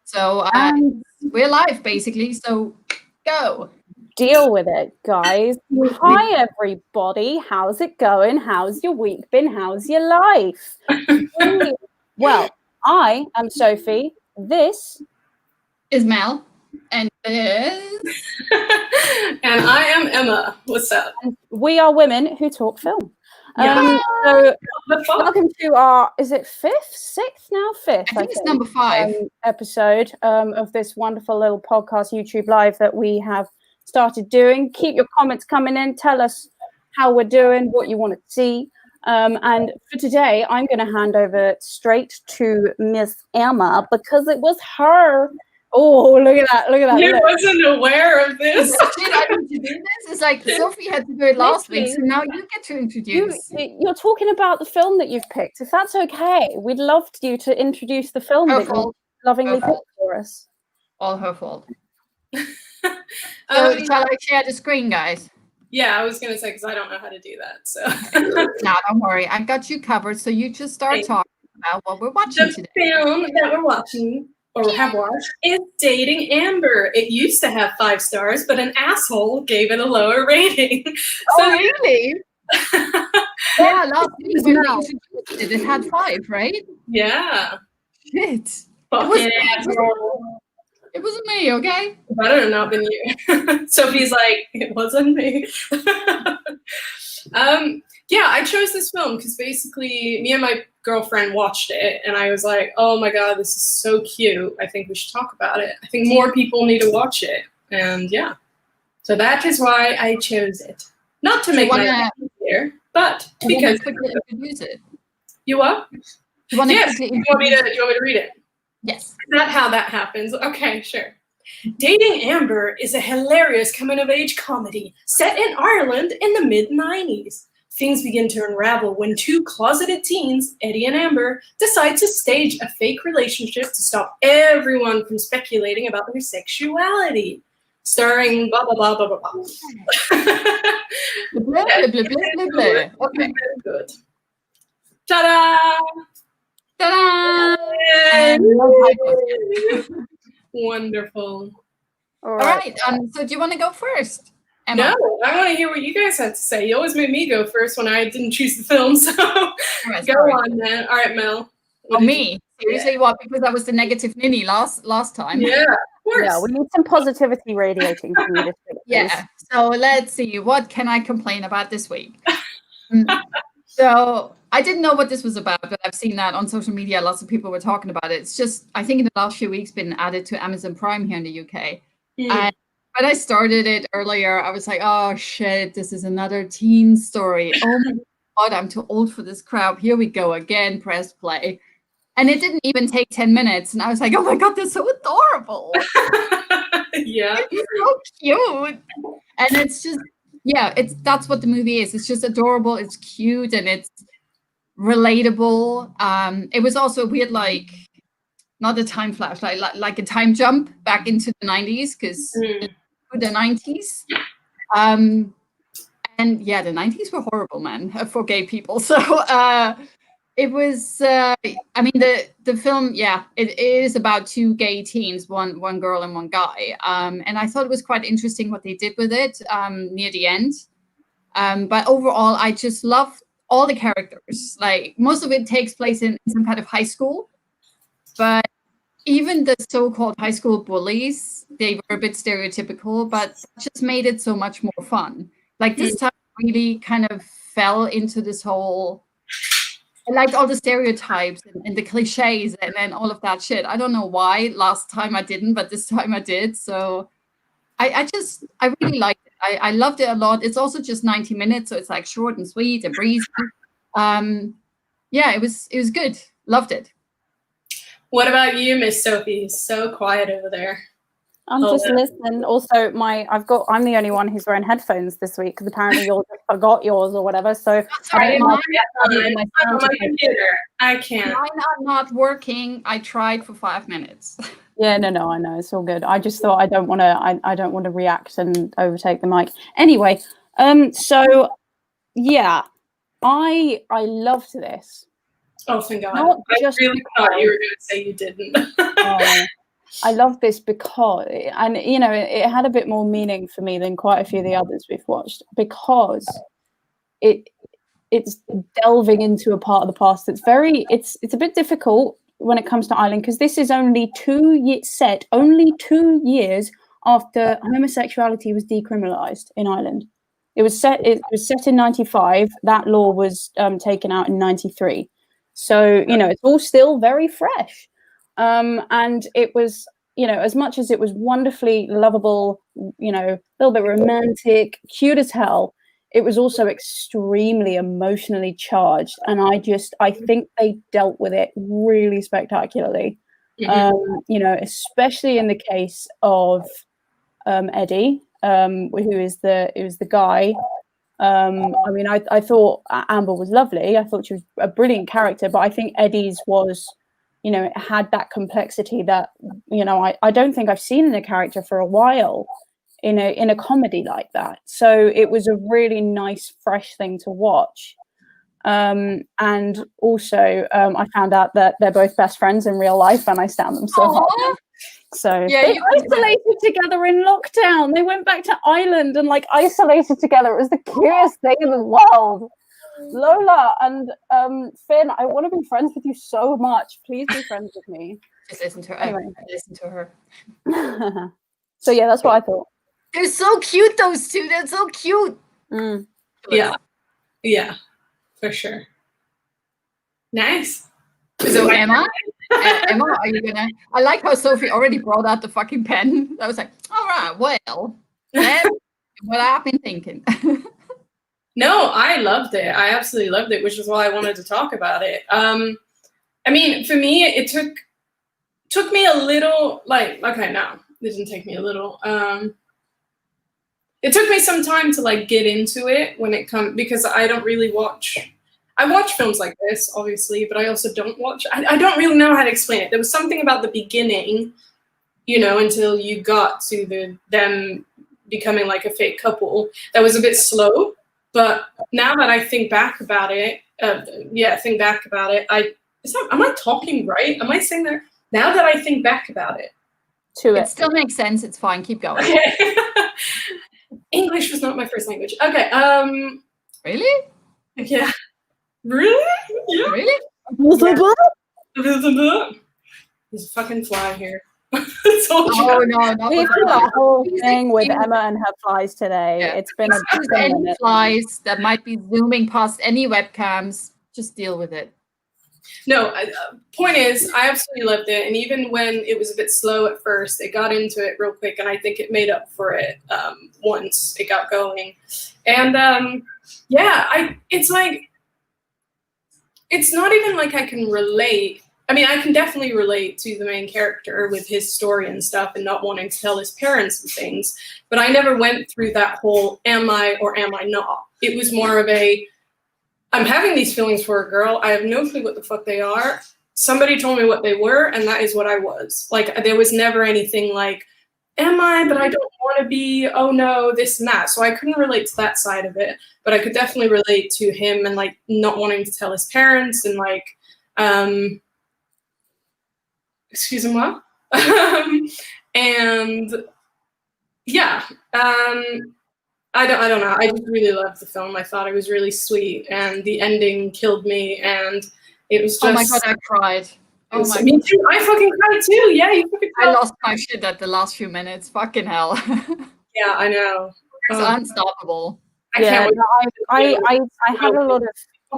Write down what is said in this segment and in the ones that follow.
So we're live, basically. So go. Deal with it, guys. Hi, everybody. How's it going? How's your week been? How's your life? Well, I am Sophie. This is Mel. And this... and I am Emma. What's up? And we are women who talk film. So welcome to our, is it sixth now? Fifth, I think it's number 5 episode of this wonderful little podcast YouTube live that we have started doing. Keep your comments coming in. Tell us how we're doing, what you want to see. And for today, I'm going to hand over straight to Miss Emma because it was her. Oh, look at that. Look at that. I wasn't aware of this. I need to do this. It's like Sophie had to do it last week, so now you get to introduce. You're talking about the film that you've picked. If that's okay, we'd love you to introduce the film that you lovingly picked for us. All her fault. So shall I share the screen, guys? Yeah, I was going to say, because I don't know how to do that. So no, don't worry. I've got you covered. So you just start talking about what we're watching today. The film that we're watching, or have watched, is Dating Amber. It used to have 5 stars, but an asshole gave it a lower rating. So, really? Yeah, last week when we introduced it had 5, right? Yeah. Shit. It wasn't me, okay? It better have not been you. Sophie's like, it wasn't me. Yeah, I chose this film because basically me and my girlfriend watched it and I was like, oh my god, this is so cute. I think we should talk about it. I think more people need to watch it. And yeah. So that is why I chose it. Not to make my clear, but because quickly introduce it. You what? Yes. Do you want me to read it? Yes. Is that how that happens? Okay, sure. Dating Amber is a hilarious coming-of-age comedy set in Ireland in the mid-90s. Things begin to unravel when 2 closeted teens, Eddie and Amber, decide to stage a fake relationship to stop everyone from speculating about their sexuality. Starring blah, blah, blah, blah, blah, blah. Blah, blah, blah, blah, blah. Okay, good. Ta-da! Ta-da! Wonderful. All right. So do you want to go first? Emma? No, I want to hear what you guys have to say. You always made me go first when I didn't choose the film, so right, go on, man. All right, Mel. Me? Seriously, what? Because I was the negative ninny last time. Yeah, of course. Yeah, we need some positivity radiating from you this week. Yeah. So let's see. What can I complain about this week? So I didn't know what this was about, but I've seen that on social media. Lots of people were talking about it. It's just, I think in the last few weeks, been added to Amazon Prime here in the UK. And when I started it earlier, I was like, oh shit, this is another teen story. Oh my god, I'm too old for this crap. Here we go again, press play. And it didn't even take 10 minutes. And I was like, oh my god, they're so adorable. Yeah. It's so cute. And it's just, yeah, that's what the movie is. It's just adorable, it's cute, and it's relatable. It was also weird, like, not a time flash, like a time jump back into the 90s, because the 90s. And yeah, the 90s were horrible, man, for gay people. So it was, I mean, the film, yeah, it is about 2 gay teens, one girl and one guy. And I thought it was quite interesting what they did with it near the end. But overall, I just love all the characters. Like, most of it takes place in some kind of high school. But even the so-called high school bullies, they were a bit stereotypical, but just made it so much more fun. Like, this time really kind of fell into this whole, I liked all the stereotypes and the cliches and all of that shit. I don't know why last time I didn't, but this time I did. So I really liked it. I loved it a lot. It's also just 90 minutes, so it's like short and sweet and breezy. Yeah, it was good. Loved it. What about you, Miss Sophie? So quiet over there. I'm just listening. Also, I'm the only one who's wearing headphones this week because apparently you just forgot yours or whatever. So sorry, I'm on my computer. I can't. Mine are not working. I tried for 5 minutes. Yeah, no, I know, it's all good. I just thought I don't want to react and overtake the mic. Anyway, so yeah, I loved this. Oh, thank God. I really thought you were going to say you didn't. I love this because, and you know, it had a bit more meaning for me than quite a few of the others we've watched, because it's delving into a part of the past that's it's a bit difficult when it comes to Ireland, because this is only 2 years after homosexuality was decriminalized in Ireland. It was set in 95. That law was taken out in 93. So, you know, it's all still very fresh. And it was, you know, as much as it was wonderfully lovable, you know, a little bit romantic, cute as hell, it was also extremely emotionally charged. And I think they dealt with it really spectacularly. Mm-hmm. You know, especially in the case of Eddie, who is the guy. I mean, I thought Amber was lovely. I thought she was a brilliant character, but I think Eddie's was, you know, it had that complexity that, you know, I don't think I've seen in a character for a while in a comedy like that. So it was a really nice, fresh thing to watch. And also, I found out that they're both best friends in real life, and I stand them so hard. So Yeah, they isolated together in lockdown. They went back to Ireland and like isolated together. It was the cutest thing in the world. Lola and Finn, I want to be friends with you so much. Please be friends with me. Just listen to her. Anyway. Listen to her. So yeah, that's what I thought. They're so cute, those two. They're so cute. Mm. Yeah, for sure. Nice. So Emma, are you gonna? I like how Sophie already brought out the fucking pen. I was like, all right, well, that's what I've been thinking. No, I loved it. I absolutely loved it, which is why I wanted to talk about it. I mean, for me, it took me a little, like, okay, no, it didn't take me a little. It took me some time to like get into it when it comes, because I don't really watch. I watch films like this, obviously, but I also don't watch. I don't really know how to explain it. There was something about the beginning, you know, until you got to them becoming like a fake couple, that was a bit slow. But now that I think back about it, am I talking right? Am I saying that? Now that I think back about it. It still makes sense. It's fine. Keep going. Okay. English was not my first language. Okay. Really? Yeah. Really? Yeah. Really? Yeah. There's a fucking fly here. Oh no, we've done the whole thing with Emma and her flies today. Yeah. It's been any flies that might be zooming past any webcams. Just deal with it. No, point is, I absolutely loved it, and even when it was a bit slow at first, it got into it real quick, and I think it made up for it once it got going. And it's like, it's not even like I can relate. I mean, I can definitely relate to the main character with his story and stuff and not wanting to tell his parents and things, but I never went through that whole am I or am I not. It was more of a, I'm having these feelings for a girl. I have no clue what the fuck they are. Somebody told me what they were, and that is what I was. Like, there was never anything like, am I, but I don't want to be, oh no, this and that. So I couldn't relate to that side of it, but I could definitely relate to him and like not wanting to tell his parents and like, excusez-moi. And yeah, I don't know. I just really loved the film. I thought it was really sweet, and the ending killed me. And it was just. Oh my god, I cried. Oh my. Me too. I fucking cried too. Yeah, you fucking. I lost my shit at the last few minutes. Fucking hell. Yeah, I know. It's unstoppable. I had a lot of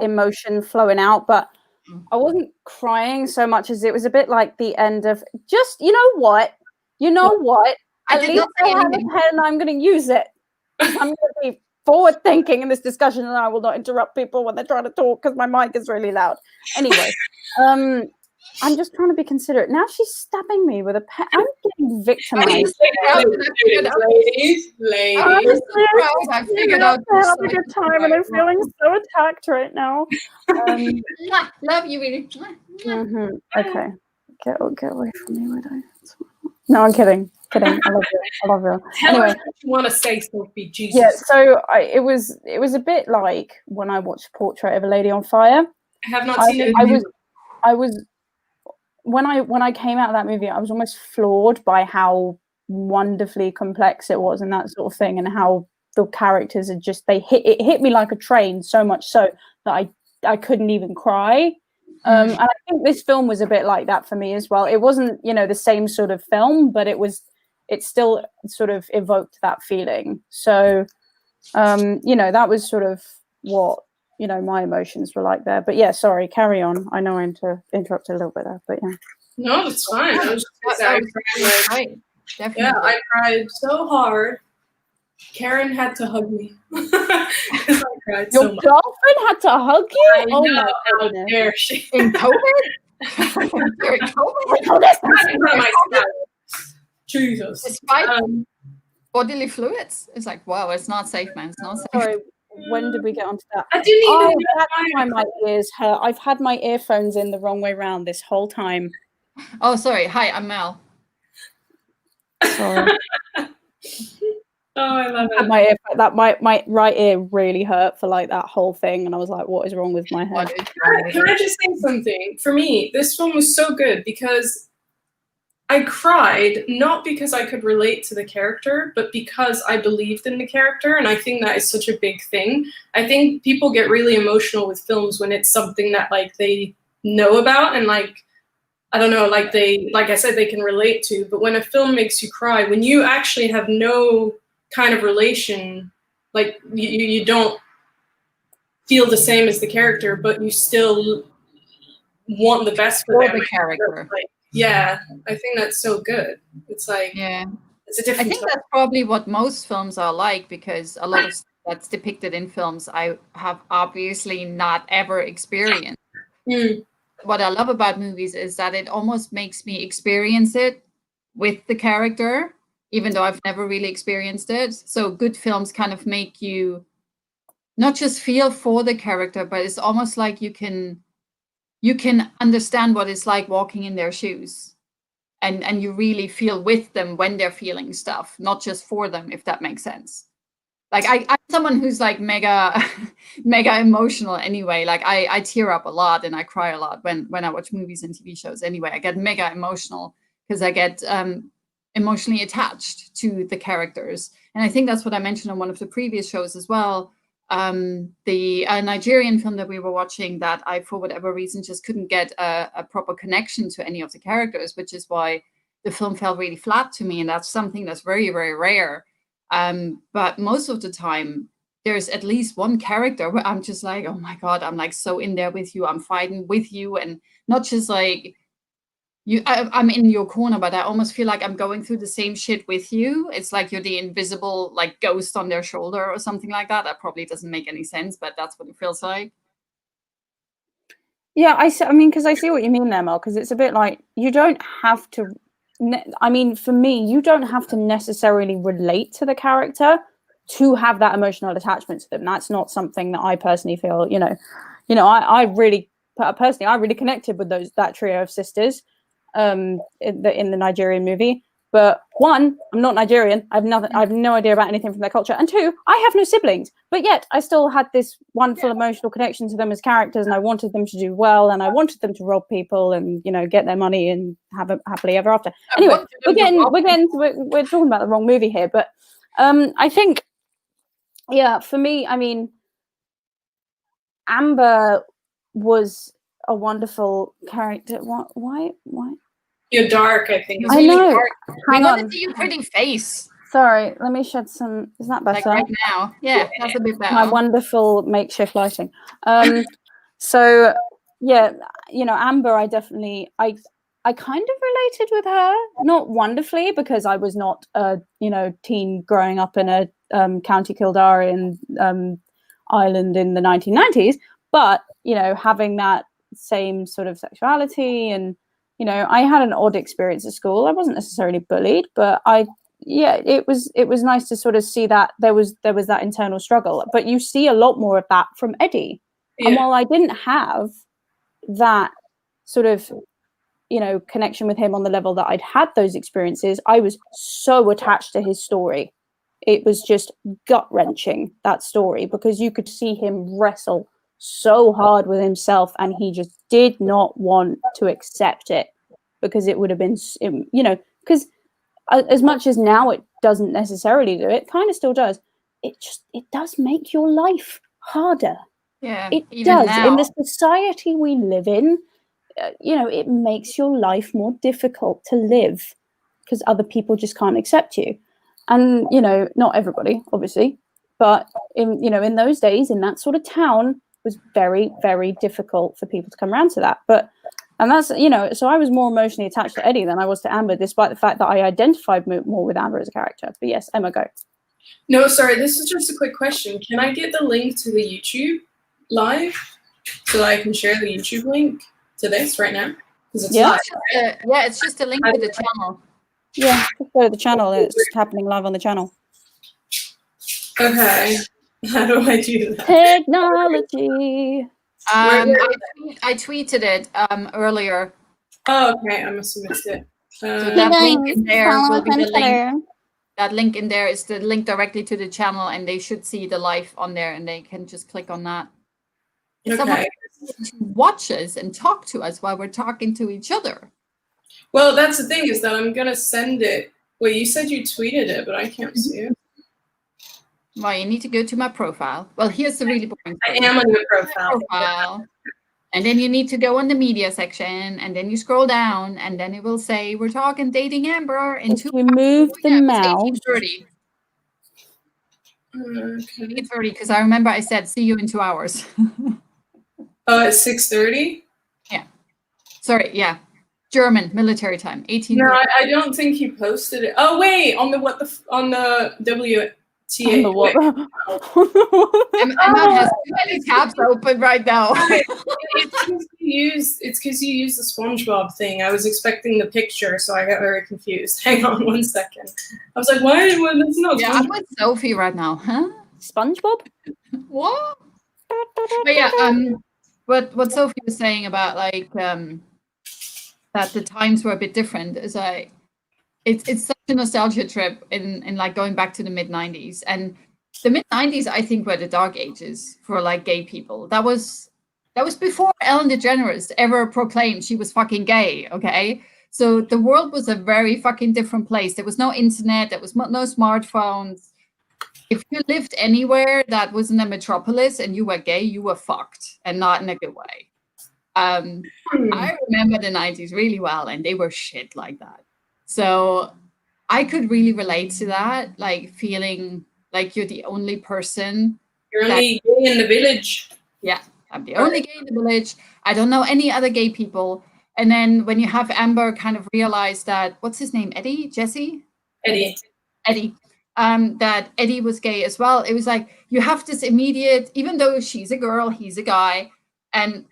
emotion flowing out, but I wasn't crying so much as it was a bit like the end of just, you know what? At least I have a pen and I'm going to use it. I'm going to be forward thinking in this discussion, and I will not interrupt people when they're trying to talk because my mic is really loud. Anyway, I'm just trying to be considerate. Now she's stabbing me with a pen. I'm getting victimized. Ladies. I figured out having a good time, and I'm feeling so attacked right now. Love you, really. Okay. Get away from me, would I? No, I'm kidding. I love you. Anyway, what you want to say, Sophie? Jesus. Yeah. So it was a bit like when I watched Portrait of a Lady on Fire. I have not seen it. I was when I came out of that movie, I was almost floored by how wonderfully complex it was and that sort of thing, and how the characters are just it hit me like a train, so much so that I couldn't even cry. And I think this film was a bit like that for me as well. It wasn't, you know, the same sort of film, but it still sort of evoked that feeling. So you know, that was sort of what, you know, my emotions were like there. But yeah, sorry, carry on. I know I interrupted a little bit there, but yeah. No, it's fine. I was just gonna say, Definitely. yeah, I cried so hard. Karen had to hug me. I cried Your so much. girlfriend had to hug you? I Oh know, my how goodness. dare she? In COVID? During COVID? Oh, that's My style. Jesus. Despite bodily fluids? It's like, wow, it's not safe, man. It's not safe. sorry, when did we get onto that? I didn't even know That's why my ears hurt. I've had my earphones in the wrong way round this whole time. Oh, sorry. Hi, I'm Mel. Sorry. Oh, I love it. My right ear really hurt for like that whole thing, and I was like, what is wrong with my head? Can I just say something? For me, this film was so good because I cried, not because I could relate to the character, but because I believed in the character, and I think that is such a big thing. I think people get really emotional with films when it's something that like they know about and like, I don't know, like like I said, they can relate to. But when a film makes you cry, when you actually have no kind of relation, like you don't feel the same as the character, but you still want the best for them. The character. Like, yeah, I think that's so good. It's like, yeah, it's a different. I think that's probably what most films are like, because a lot of stuff that's depicted in films I have obviously not ever experienced. What I love about movies is that it almost makes me experience it with the character, even though I've never really experienced it. So good films kind of make you not just feel for the character, but it's almost like you can understand what it's like walking in their shoes, and you really feel with them when they're feeling stuff, not just for them, if that makes sense. Like I'm someone who's like mega emotional anyway. Like I tear up a lot and I cry a lot when I watch movies and TV shows anyway. I get mega emotional because I get emotionally attached to the characters. And I think that's what I mentioned on one of the previous shows as well. The Nigerian film that we were watching, that I, for whatever reason, just couldn't get a proper connection to any of the characters, which is why the film felt really flat to me. And that's something that's very, very rare. But most of the time, there's at least one character where I'm just like, oh my God, I'm like so in there with you. I'm fighting with you, and not just like I'm in your corner, but I almost feel like I'm going through the same shit with you. It's like you're the invisible like ghost on their shoulder or something like that. That probably doesn't make any sense, but that's what it feels like. Yeah, I mean, because I see what you mean there, Mel, because it's a bit like you don't have to. I mean, for me, you don't have to necessarily relate to the character to have that emotional attachment to them. That's not something that I personally feel. I really personally, I really connected with that trio of sisters in the Nigerian movie. But one, I'm not Nigerian. I have no idea about anything from their culture. And two, I have no siblings. But yet I still had this wonderful emotional connection to them as characters, and I wanted them to do well, and I wanted them to rob people and, get their money and have a happily ever after. Anyway, we're talking about the wrong movie here. But I think, yeah, for me, I mean, Amber was a wonderful character. Why? You're dark, I think. I know. I want to see your pretty face. Sorry, let me shed some. Is that better? Like right now. Yeah, that's a bit better. My wonderful makeshift lighting. So yeah, Amber, I definitely, I kind of related with her, not wonderfully, because I was not a teen growing up in a County Kildare island in the 1990s, but having that same sort of sexuality, and I had an odd experience at school. I wasn't necessarily bullied, but it was nice to sort of see that there was that internal struggle. But you see a lot more of that from Eddie. Yeah. And while I didn't have that sort of connection with him on the level that I'd had those experiences, I was so attached to his story. It was just gut-wrenching, that story, because you could see him wrestle so hard with himself, and he just did not want to accept it. because it would have been, you know, because as much as now it doesn't necessarily do it, kind of still does. It does make your life harder. Yeah, it even does. now. In the society we live in, you know, it makes your life more difficult to live because other people just can't accept you. And, you know, not everybody, obviously, but in, you know, in those days, in that sort of town, it was very, very difficult for people to come around to that. And that's, you know, so I was more emotionally attached to Eddie than I was to Amber, despite the fact that I identified more with Amber as a character. But yes, Emma, go. No, sorry, this is just a quick question. Can I get the link to the YouTube live so that I can share the YouTube link to this right now? Because it's live. Yeah, it's just a link to the channel. Yeah, just go to the channel and it's happening live on the channel. Okay. How do I do that? Technology. I tweeted it earlier. Oh, okay. I must have missed it. So that link in there will be the link. That link in there is the link directly to the channel, and they should see the live on there, and they can just click on that. Okay. Someone to watch us and talk to us while we're talking to each other. Well, that's the thing, is that I'm gonna send it. Wait, you said you tweeted it, but I can't see it. Well, you need to go to my profile. Well, here's the really boring part. I am on your profile. And then you need to go on the media section, and then you scroll down, and then it will say, we're talking dating Amber in 2 hours. We move the mouse. 18:30. 18:30, because I remember I said, see you in 2 hours. It's 6:30? Yeah. Sorry, yeah. German military time, 18:30. No, I don't think you posted it. Oh wait, on the WTA. Emma has too many tabs open right now. It's because you used the SpongeBob thing. I was expecting the picture, so I got very confused. Hang on 1 second. I was like, why? That's not. Yeah, I'm with Sophie right now, huh? SpongeBob? What? But yeah, what Sophie was saying about like that the times were a bit different is it's such a nostalgia trip in like going back to the mid-90s. And the mid-90s, I think, were the dark ages for like gay people. That was before Ellen DeGeneres ever proclaimed she was fucking gay, okay? So the world was a very fucking different place. There was no internet, there was no smartphones. If you lived anywhere that wasn't a metropolis and you were gay, you were fucked, and not in a good way. I remember the 90s really well, and they were shit like that. So I could really relate to that, like feeling like you're the only person. You're only gay in the village. Yeah, I'm the only gay in the village. I don't know any other gay people. And then when you have Amber kind of realize that, what's his name, Eddie? Jesse? Eddie. That Eddie was gay as well. It was like, you have this immediate, even though she's a girl, he's a guy, and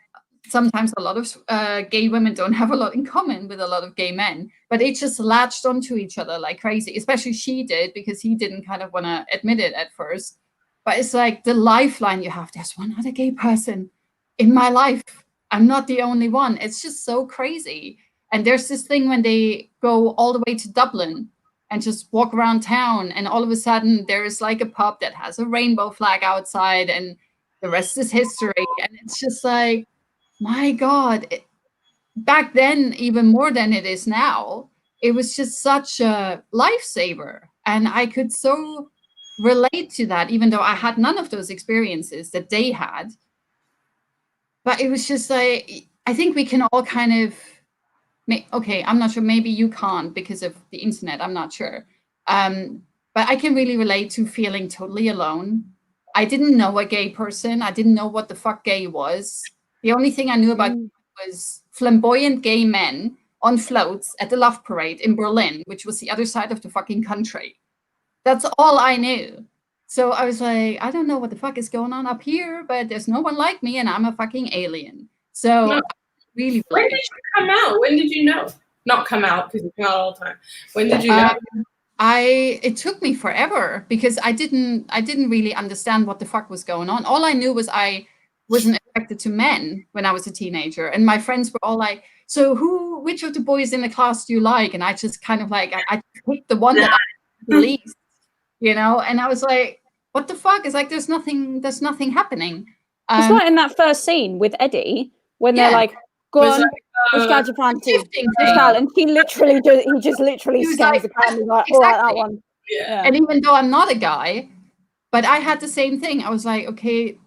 sometimes a lot of gay women don't have a lot in common with a lot of gay men, but they just latched onto each other like crazy, especially she did, because he didn't kind of want to admit it at first. But it's like the lifeline you have. There's one other gay person in my life. I'm not the only one. It's just so crazy. And there's this thing when they go all the way to Dublin and just walk around town, and all of a sudden there is like a pub that has a rainbow flag outside, and the rest is history. And it's just like, my God, back then, even more than it is now, it was just such a lifesaver. And I could so relate to that, even though I had none of those experiences that they had. But it was just like, I think we can all kind of, okay, I'm not sure, maybe you can't because of the internet, I'm not sure. But I can really relate to feeling totally alone. I didn't know a gay person. I didn't know what the fuck gay was. The only thing I knew about was flamboyant gay men on floats at the Love Parade in Berlin, which was the other side of the fucking country. That's all I knew. So I was like, I don't know what the fuck is going on up here, but there's no one like me, and I'm a fucking alien. So No. Really. When did you come out? When did you know? Not come out, because you come out all the time. When did you know? It took me forever, because I didn't really understand what the fuck was going on. All I knew was I wasn't attracted to men when I was a teenager, and my friends were all like, so which of the boys in the class do you like? And I just kind of like, I picked the one that I liked the least, you know. And I was like, what the fuck? It's like, there's nothing happening. It's like in that first scene with Eddie when they're like, Go was on. like, Which guy do you fancy? Shifting Which thing. guy? And he just literally He was scans like, the cat and he's like, all right, that exactly. one. yeah. And even though I'm not a guy, but I had the same thing. I was like, okay,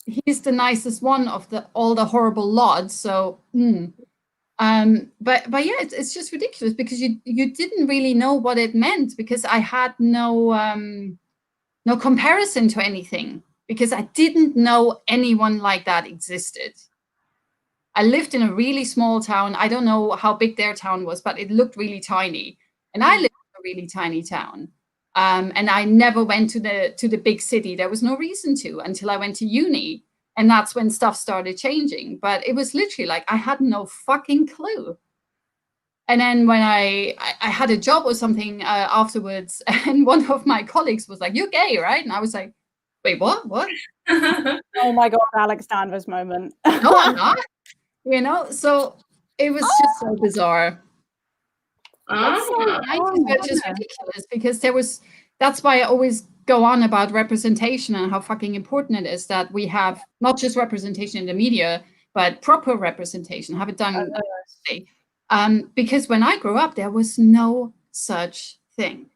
he's the nicest one of all the horrible lots. So, but yeah, it's just ridiculous because you didn't really know what it meant because I had no comparison to anything because I didn't know anyone like that existed. I lived in a really small town. I don't know how big their town was, but it looked really tiny. And I lived in a really tiny town. And I never went to the big city. There was no reason to until I went to uni. And that's when stuff started changing. But it was literally like I had no fucking clue. And then when I had a job or something afterwards, and one of my colleagues was like, "You're gay, right?" And I was like, "Wait, what? What?" Oh my God, Alex Danvers moment. No, I'm not. So it was just so bizarre. It's just ridiculous because that's why I always go on about representation and how fucking important it is that we have not just representation in the media, but proper representation, have it done. Because when I grew up, there was no such thing.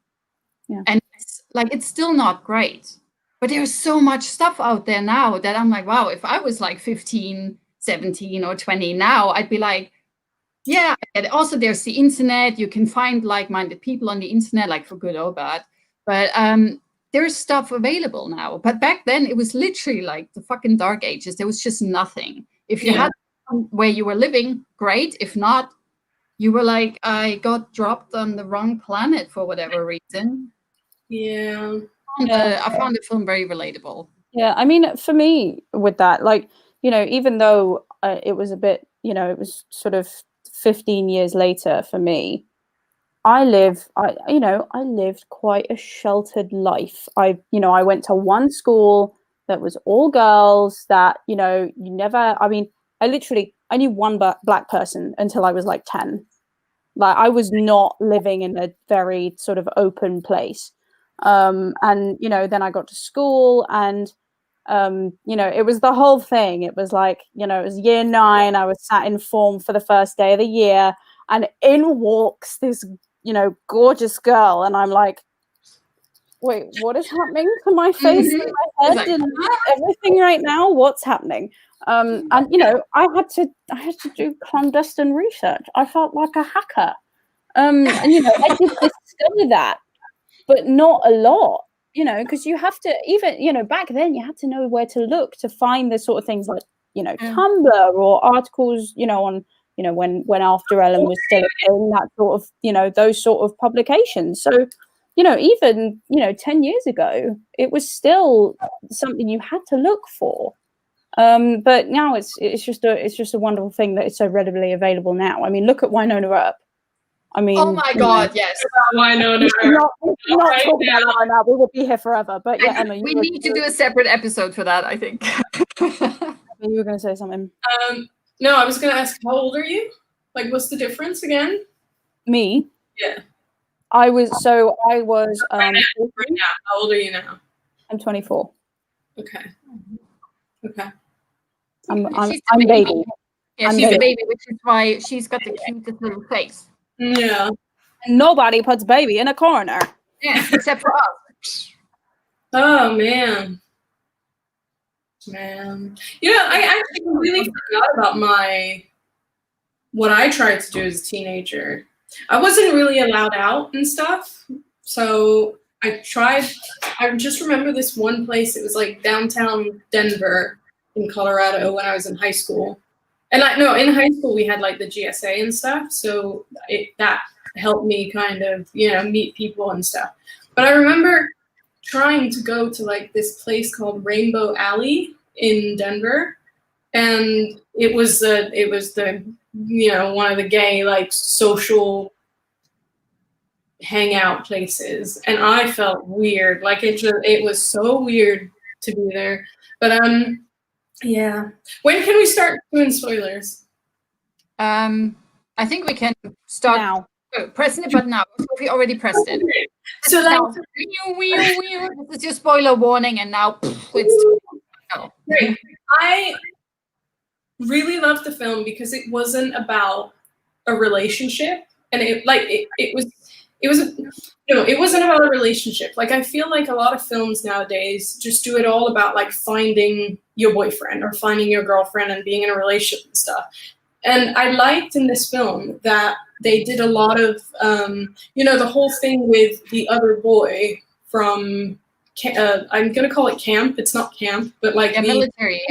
Yeah. And it's still not great. But there's so much stuff out there now that I'm like, wow, if I was like 15, 17 or 20 now, I'd be like, yeah. And also there's the internet. You can find like-minded people on the internet, like for good or bad. But there's stuff available now. But back then it was literally like the fucking dark ages. There was just nothing. If you had where you were living, great. If not, you were like, I got dropped on the wrong planet for whatever reason. Yeah. I found the film very relatable. Yeah, I mean, for me with that, like, even though it was a bit, it was sort of 15 years later for me, I lived quite a sheltered life. I went to one school that was all girls that, I knew one black person until I was like 10. Like I was not living in a very sort of open place. And, then I got to school and, it was the whole thing. It was like, it was year 9. I was sat in form for the first day of the year and in walks this, gorgeous girl. And I'm like, wait, what is happening to my face and my head and everything right now? What's happening? And, I had to do clandestine research. I felt like a hacker. And, I did discover that, but not a lot, because you have to even, back then you had to know where to look to find the sort of things like, Tumblr or articles, on, when After Ellen was still in that sort of, those sort of publications. So, even, 10 years ago, it was still something you had to look for. But now it's just a wonderful thing that it's so readily available now. I mean, look at Winona Earp. I mean, oh my God, yes. Winona Earp. Not talking about that right now. We will be here forever. But yeah, Emma, we need to do a separate episode for that, I think. You were going to say something. No, I was going to ask, how old are you? Like, what's the difference again? Me? Yeah. I was. Right now. How old are you now? I'm 24. Okay. I'm baby. Yeah, she's a baby, which is why she's got the cutest little face. Yeah. Nobody puts baby in a corner. Yeah, except for us. Oh man. I actually completely forgot about what I tried to do as a teenager. I wasn't really allowed out and stuff, so I just remember this one place. It was like downtown Denver in Colorado when I was in high school. And in high school we had like the GSA and stuff, so that helped me kind of, meet people and stuff. But I remember trying to go to like this place called Rainbow Alley in Denver, and it was the one of the gay like social hangout places, and I felt weird. Like it was so weird to be there. But yeah. When can we start doing spoilers? I think we can start now. Pressing the button now. We already pressed it. So now, this is your spoiler warning, and now it's great. really loved the film because it wasn't about a relationship, and it wasn't about a relationship. Like, I feel like a lot of films nowadays just do it all about like finding your boyfriend or finding your girlfriend and being in a relationship and stuff. And I liked in this film that they did a lot of, the whole thing with the other boy from, I'm going to call it camp. It's not camp, but like military,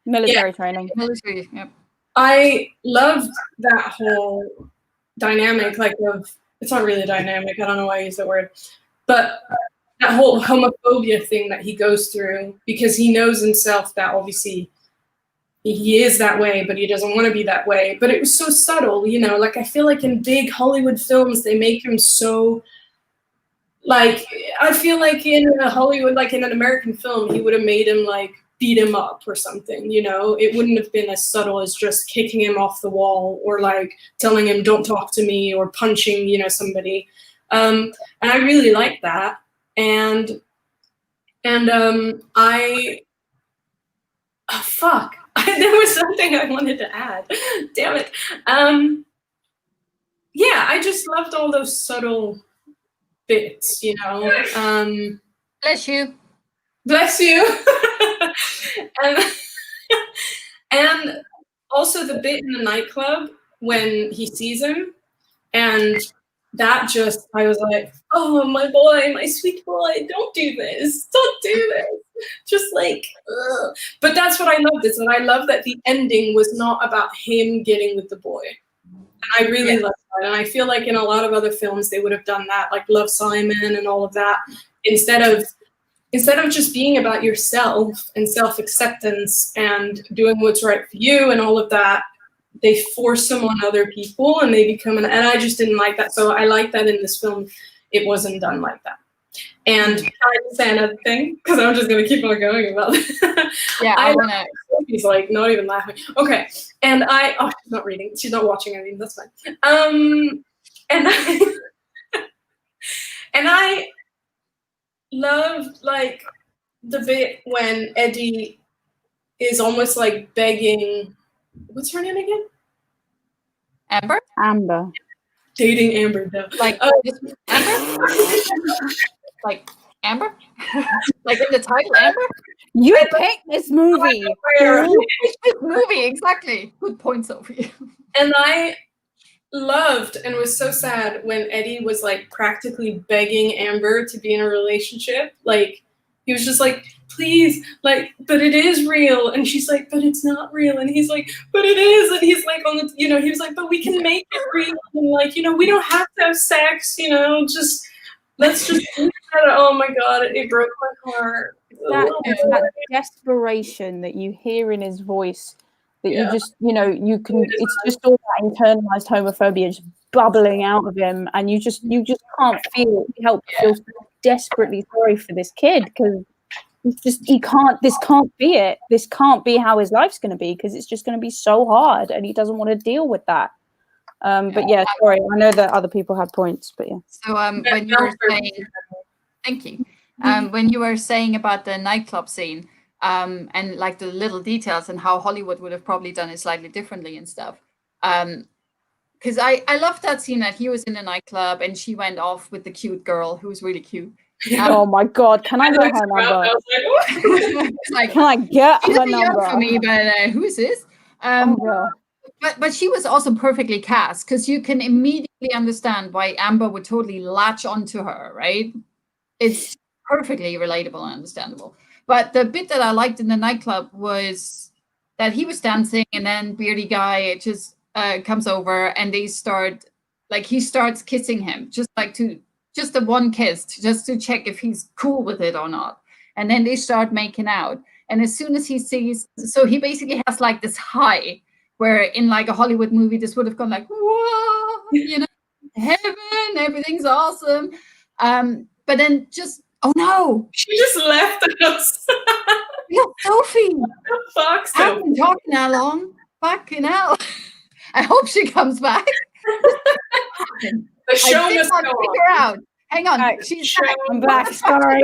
military training. Military, yeah. I loved that whole dynamic, like it's not really a dynamic. I don't know why I use that word, but that whole homophobia thing that he goes through because he knows himself that obviously he is that way, but he doesn't want to be that way. But it was so subtle, like I feel like in big Hollywood films, they make him so, like, I feel like in Hollywood, like in an American film, he would have made him like beat him up or something, it wouldn't have been as subtle as just kicking him off the wall or like telling him don't talk to me or punching, somebody. And I really liked that. And there was something I wanted to add. Damn it. Yeah, I just loved all those subtle bits, Bless you. Bless you. and also the bit in the nightclub when he sees him, and that just, I was like, oh, my boy, my sweet boy, don't do this. Don't do this. Just like, ugh. But that's what I loved, is that I love that the ending was not about him getting with the boy. And I really love that. And I feel like in a lot of other films, they would have done that, like Love, Simon and all of that, instead of just being about yourself and self-acceptance and doing what's right for you and all of that, they force them on other people and they become and I just didn't like that. So I like that in this film, it wasn't done like that. And can I just say another thing? Because I'm just going to keep on going about this. Yeah, I want to. He's like not even laughing. Okay. And she's not reading. She's not watching. I mean, that's fine. And I loved like the bit when Eddie is almost like begging. What's her name again? Amber. Dating Amber, though. Like Amber? Like Amber? Like in the title, Amber? You picked this movie. This movie, exactly. Good point, Sophie. And I loved and was so sad when Eddie was like practically begging Amber to be in a relationship. Like, he was just like, please, like, but it is real. And she's like, but it's not real. And he's like, but it is. And he's like, on the, he was like, but we can make it real. And like, we don't have to have sex, just, let's just do that. Oh my God, it broke my heart. That desperation that you hear in his voice, that you just, you can, it's just all that internalized homophobia just bubbling out of him. And you just can't help feel so desperately sorry for this kid, because this can't be it. This can't be how his life's going to be, because it's just going to be so hard and he doesn't want to deal with that. But yeah, sorry, I know that other people have points, but yeah. So when you were saying, thank you. When you were saying about the nightclub scene, and like the little details and how Hollywood would have probably done it slightly differently and stuff. Because I loved that scene that he was in a nightclub and she went off with the cute girl who was really cute. Oh my God, can I get her number? Like, can I get her number? For me, but who is this? But she was also perfectly cast, because you can immediately understand why Amber would totally latch onto her, right? It's perfectly relatable and understandable. But the bit that I liked in the nightclub was that he was dancing and then beardy guy just comes over and he starts kissing him, just the one kiss, just to check if he's cool with it or not. And then they start making out. And as soon as he sees, so he basically has like this high, where in like a Hollywood movie, this would have gone like, whoa, heaven, everything's awesome. But then just, oh no. She just left us. Yeah, Sophie. What the fuck, I haven't been talking that long. Fucking hell. I hope she comes back. The show must go on. Figure out. Hang on. Right, I'm back. Sorry.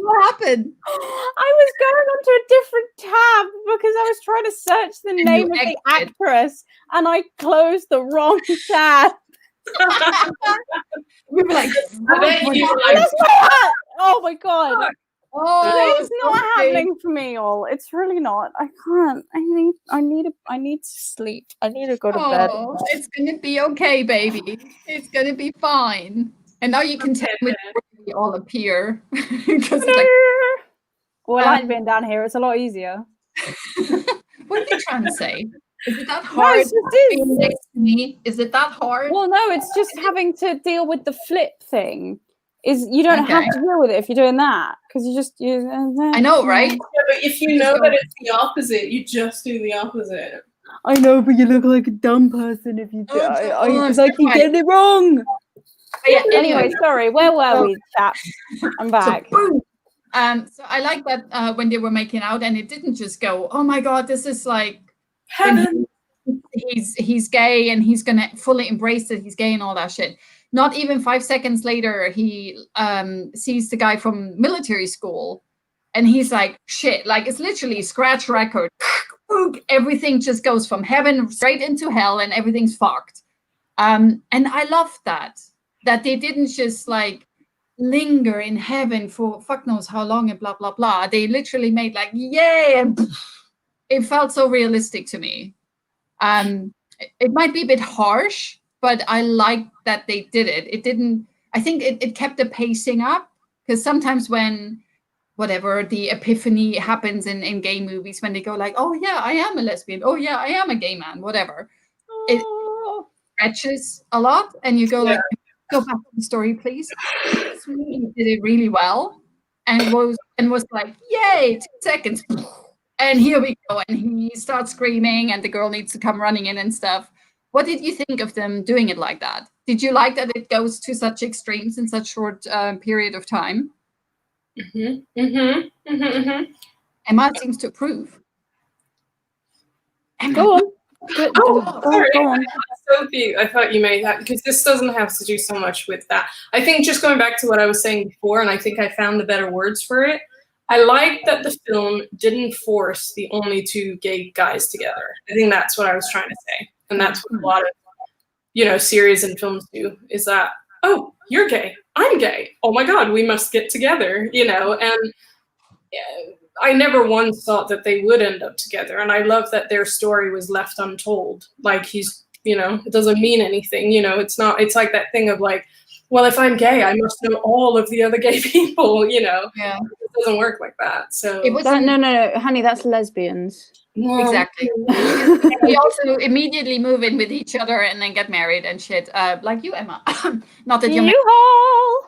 What happened? I was going onto a different tab because I was trying to search the name of the actress and I closed the wrong tab. We were like, I bet you were I like, lost my hat! Oh my god. oh, It's not happening for me, all. It's really not. I can't. I need to sleep. I need to go to bed. Oh, it's gonna be okay, baby. It's gonna be fine. And now you can tell me where we all appear. Because it's like, well, I like being down here. It's a lot easier. what are you trying to say? Is it that No, hard? it's just being next to me? Is it that hard? Well, no, it's just having to deal with the flip thing. Is you don't have to deal with it if you're doing that because you. I know, right? yeah, but if you know that it's the opposite, you just do the opposite. I know, but you look like a dumb person if you do. Because I keep okay. getting it wrong. But yeah, Anyway, sorry. Where were we, chaps? I'm back. So, boom. So I like that when they were making out, and it didn't just go, "Oh my god, this is like Heaven." He's gay, and he's gonna fully embrace that he's gay and all that shit." Not even 5 seconds later, he sees the guy from military school, and he's like, "Shit!" Like it's literally scratch record. Everything just goes from heaven straight into hell, and everything's fucked. And I love that they didn't just like linger in heaven for fuck knows how long and blah blah blah. They literally made like yay, and it felt so realistic to me. It might be a bit harsh, but I like that they did it. It didn't. I think it kept the pacing up, because sometimes when whatever the epiphany happens in gay movies, when they go like, "Oh yeah, I am a lesbian. Oh yeah, I am a gay man." Whatever, it stretches a lot, and you go like, "Go back to the story, please." This really did it really well, and was like, "Yay!" 2 seconds. And here we go, and he starts screaming, and the girl needs to come running in and stuff. What did you think of them doing it like that? Did you like that it goes to such extremes in such short period of time? Emma seems to approve. Emma. Go on. Go on. Sophie, I thought you made that because this doesn't have to do so much with that. I think just going back to what I was saying before, and I think I found the better words for it. I like that the film didn't force the only 2 gay guys together. I think that's what I was trying to say. And that's what a lot of, series and films do, is that, oh, you're gay, I'm gay. Oh my God, we must get together, and I never once thought that they would end up together. And I love that their story was left untold. Like he's, it doesn't mean anything, it's like that thing of like, well, if I'm gay, I must know all of the other gay people, Yeah. It doesn't work like that. So it was no, honey, that's lesbians. Exactly. We also immediately move in with each other and then get married and shit. Like you, Emma. Not that you're woohoo!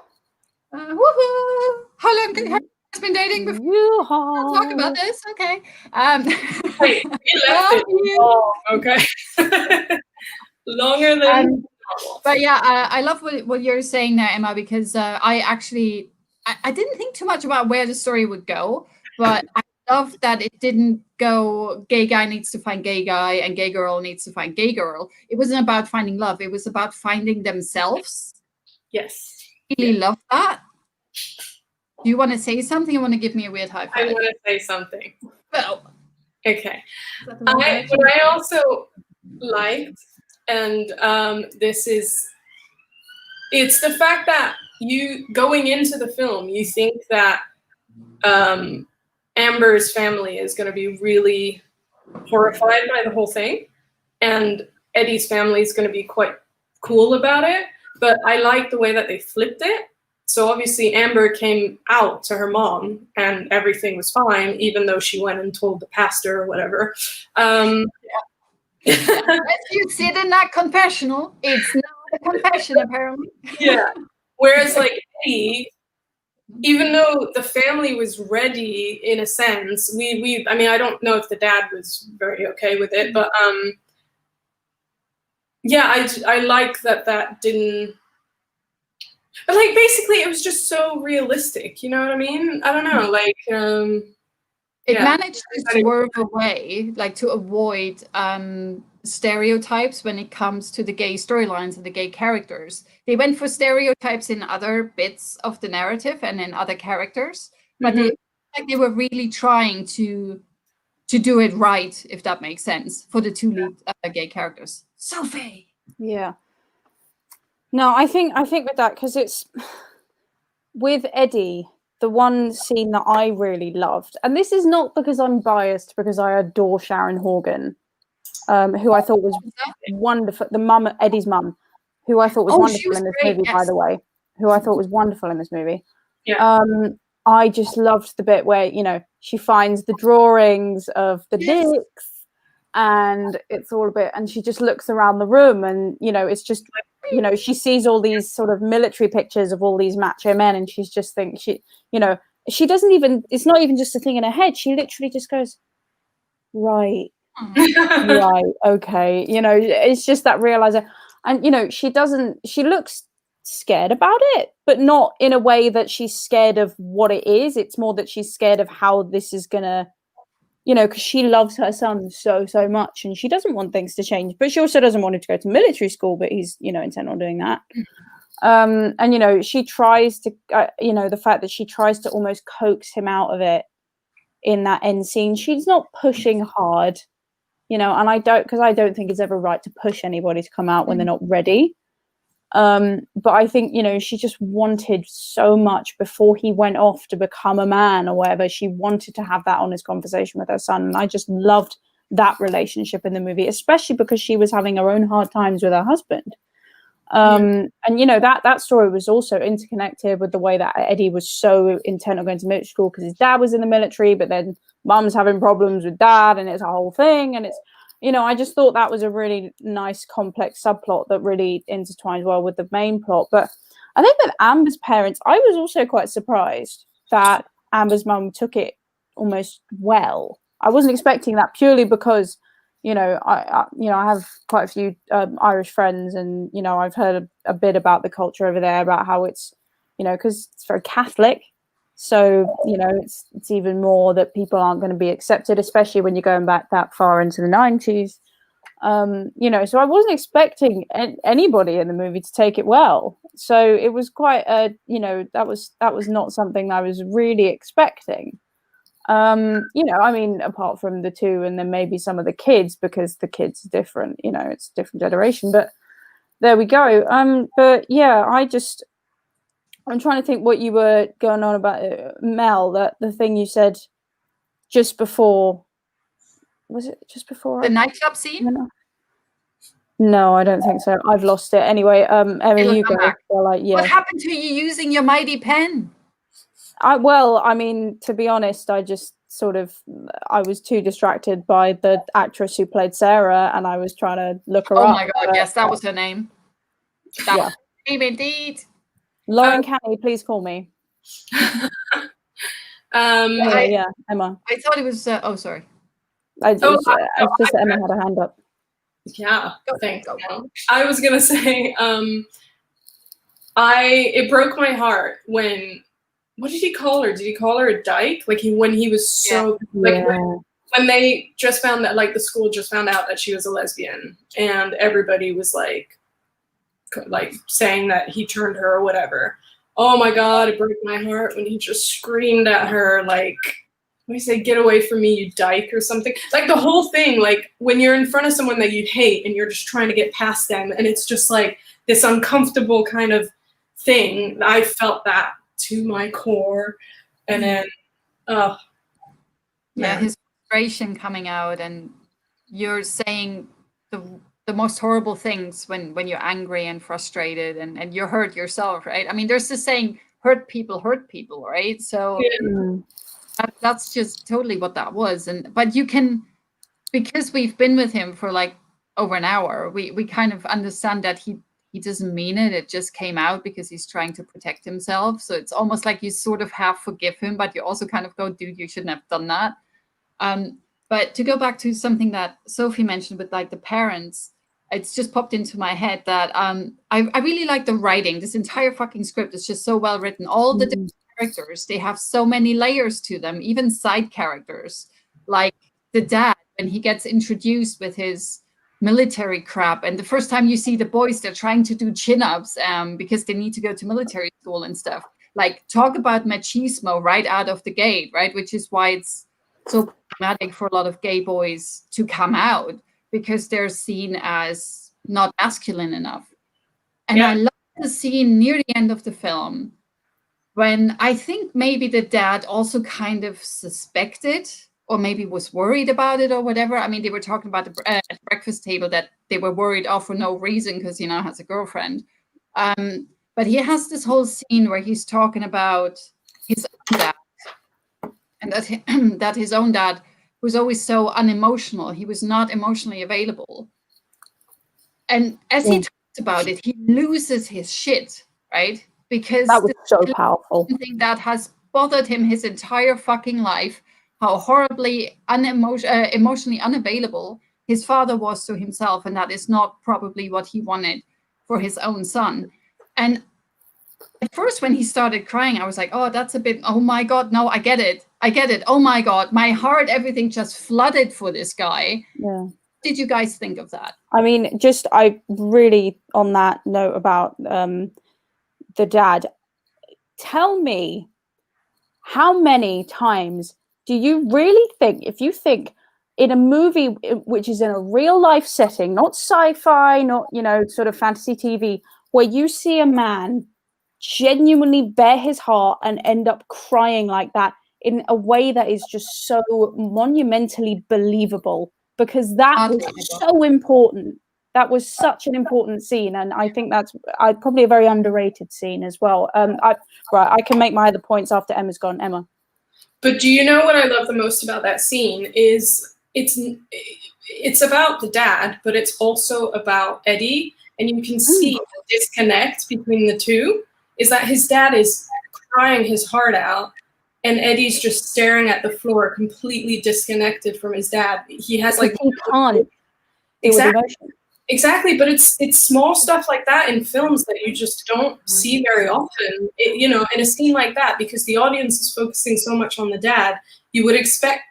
How long have you been dating before? I'll talk about this. Okay. Wait, we left it long, okay. Longer than but yeah, I love what you're saying there, Emma, because I didn't think too much about where the story would go, but I love that it didn't go gay guy needs to find gay guy and gay girl needs to find gay girl. It wasn't about finding love. It was about finding themselves. Yes. I really love that. Do you want to say something? You want to give me a weird high five? I want to say something. Well, okay. What I also liked, and it's the fact that you going into the film, you think that Amber's family is going to be really horrified by the whole thing, and Eddie's family is going to be quite cool about it. But I like the way that they flipped it. So obviously Amber came out to her mom and everything was fine, even though she went and told the pastor or whatever. As you sit in that confessional, it's not a confession apparently. Yeah. Whereas like Eddie, even though the family was ready in a sense, I mean, I don't know if the dad was very okay with it, but yeah, I like that didn't. But like basically, it was just so realistic. You know what I mean? I don't know. Like it managed to swerve away, like to avoid stereotypes when it comes to the gay storylines and the gay characters. They went for stereotypes in other bits of the narrative and in other characters, but like they were really trying to do it right, if that makes sense, for the two lead gay characters. Sophie. Yeah. No, I think with that, because it's with Eddie, the one scene that I really loved, and this is not because I'm biased, because I adore Sharon Horgan, who I thought was wonderful. The mum, Eddie's mum, who I thought was wonderful in this movie, by the way, who I thought was wonderful in this movie. Yeah. I just loved the bit where, you know, she finds the drawings of the dicks, and it's all a bit, and she just looks around the room, and, you know, it's just, you know, she sees all these sort of military pictures of all these macho men, and she's just thinks, she, you know, she doesn't even, it's not even just a thing in her head. She literally just goes, right, right, okay. You know, it's just that realizer. And, you know, she looks scared about it, but not in a way that she's scared of what it is. It's more that she's scared of how this is gonna, you know, because she loves her son so much, and she doesn't want things to change, but she also doesn't want him to go to military school, but he's, you know, intent on doing that. And, you know, she tries to, you know, the fact that she tries to almost coax him out of it in that end scene. She's not pushing hard, you know, and I don't think it's ever right to push anybody to come out when they're not ready. But I think, you know, she just wanted so much before he went off to become a man or whatever. She wanted to have that honest conversation with her son. And I just loved that relationship in the movie, especially because she was having her own hard times with her husband. And, you know, that story was also interconnected with the way that Eddie was so intent on going to military school because his dad was in the military, but then mum's having problems with dad, and it's a whole thing. And it's, you know, I just thought that was a really nice, complex subplot that really intertwines well with the main plot. But I think with Amber's parents, I was also quite surprised that Amber's mum took it almost well. I wasn't expecting that, purely because, you know, I have quite a few Irish friends, and, you know, I've heard a bit about the culture over there, about how it's, you know, because it's very Catholic. So, you know, it's even more that people aren't going to be accepted, especially when you're going back that far into the 90s. You know, so I wasn't expecting anybody in the movie to take it well. So it was quite you know, that was not something I was really expecting. You know, I mean, apart from the two and then maybe some of the kids, because the kids are different, you know, it's a different generation, but there we go. But yeah, I'm trying to think what you were going on about, Mel, that the thing you said just before, was it just before the nightclub scene? No, I don't think so. I've lost it. Anyway, Emma, you go. Like, yeah. What happened to you using your mighty pen? Well, I mean, to be honest, I just I was too distracted by the actress who played Sarah, and I was trying to look her up. Oh my God, yes, that was her name. That was her name indeed. Lauren Canny, please call me. Yeah, Emma. I thought it was. Oh, sorry. Emma had her hand up. Yeah, thanks. I was gonna say, it broke my heart when. What did he call her? Did he call her a dyke? Like when he was so when they just found that, like, the school just found out that she was a lesbian, and everybody was like saying that he turned her or whatever. Oh my God, it broke my heart when he just screamed at her, like, what do you say, get away from me, you dyke, or something. Like the whole thing, like when you're in front of someone that you hate and you're just trying to get past them, and it's just like this uncomfortable kind of thing. I felt that to my core. And then his frustration coming out, and you're saying the most horrible things when you're angry and frustrated, and you're hurt yourself, right? I mean, there's this saying, hurt people, right? So that's just totally what that was. But you can, because we've been with him for like over an hour, we kind of understand that he doesn't mean it. It just came out because he's trying to protect himself. So it's almost like you sort of half forgive him, but you also kind of go, dude, you shouldn't have done that. But to go back to something that Sophie mentioned with like the parents, it's just popped into my head that I really like the writing. This entire fucking script is just so well written. All the different characters, they have so many layers to them, even side characters. Like the dad, when he gets introduced with his military crap, and the first time you see the boys, they're trying to do chin-ups because they need to go to military school and stuff. like talk about machismo right out of the gate, right? Which is why it's so problematic for a lot of gay boys to come out, because they're seen as not masculine enough. And I love the scene near the end of the film when I think maybe the dad also kind of suspected or maybe was worried about it or whatever. I mean, they were talking about at the breakfast table that they were worried off for no reason because, you know, has a girlfriend. But he has this whole scene where he's talking about his own dad, and that his own dad was always so unemotional. He was not emotionally available. And as he talks about it, he loses his shit, right? Because that was so powerful. Something that has bothered him his entire fucking life, how horribly emotionally unavailable his father was to himself, and that is not probably what he wanted for his own son. And at first, when he started crying, I was like, oh, that's a bit, oh my God, no, I get it. Oh my God, my heart, everything just flooded for this guy. Yeah. Did you guys think of that? I mean, I really, on that note about the dad, tell me, how many times do you really think, if you think in a movie which is in a real life setting, not sci-fi, not, you know, sort of fantasy TV, where you see a man genuinely bare his heart and end up crying like that in a way that is just so monumentally believable, because that was so important. That was such an important scene, and I think that's probably a very underrated scene as well. I can make my other points after Emma's gone. Emma. But do you know what I love the most about that scene is it's about the dad, but it's also about Eddie, and you can see the disconnect between the two. Is that his dad is crying his heart out, and Eddie's just staring at the floor, completely disconnected from his dad. He has like he can't exactly, but it's small stuff like that in films that you just don't see very often. You know, in a scene like that, because the audience is focusing so much on the dad, you would expect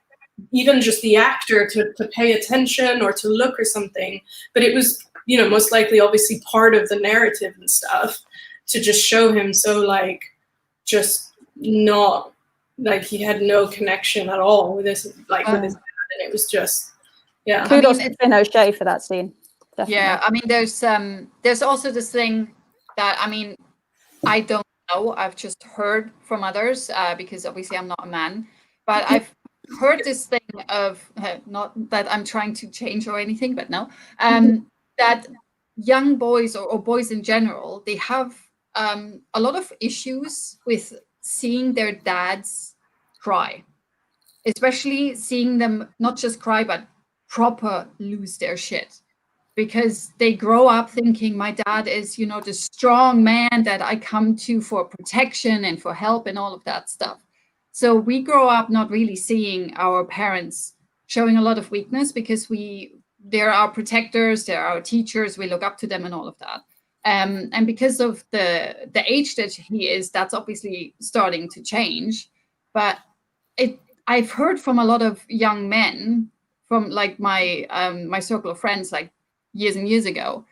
even just the actor to pay attention or to look or something. But it was, you know, most likely obviously part of the narrative and stuff to just show him so like just not like he had no connection at all with his with his dad, and it was just Kudos to Finn O'Shea for that scene. Definitely. Yeah, I mean, there's also this thing that, I mean, I don't know. I've just heard from others because obviously I'm not a man, but I've heard this thing of not that I'm trying to change or anything, but no, that young boys or boys in general, they have a lot of issues with seeing their dads cry, especially seeing them not just cry, but proper lose their shit. Because they grow up thinking my dad is, you know, the strong man that I come to for protection and for help and all of that stuff. So we grow up not really seeing our parents showing a lot of weakness because they're our protectors, they're our teachers, we look up to them and all of that. And because of the age that he is, that's obviously starting to change. But I've heard from a lot of young men from like my circle of friends, like years and years ago,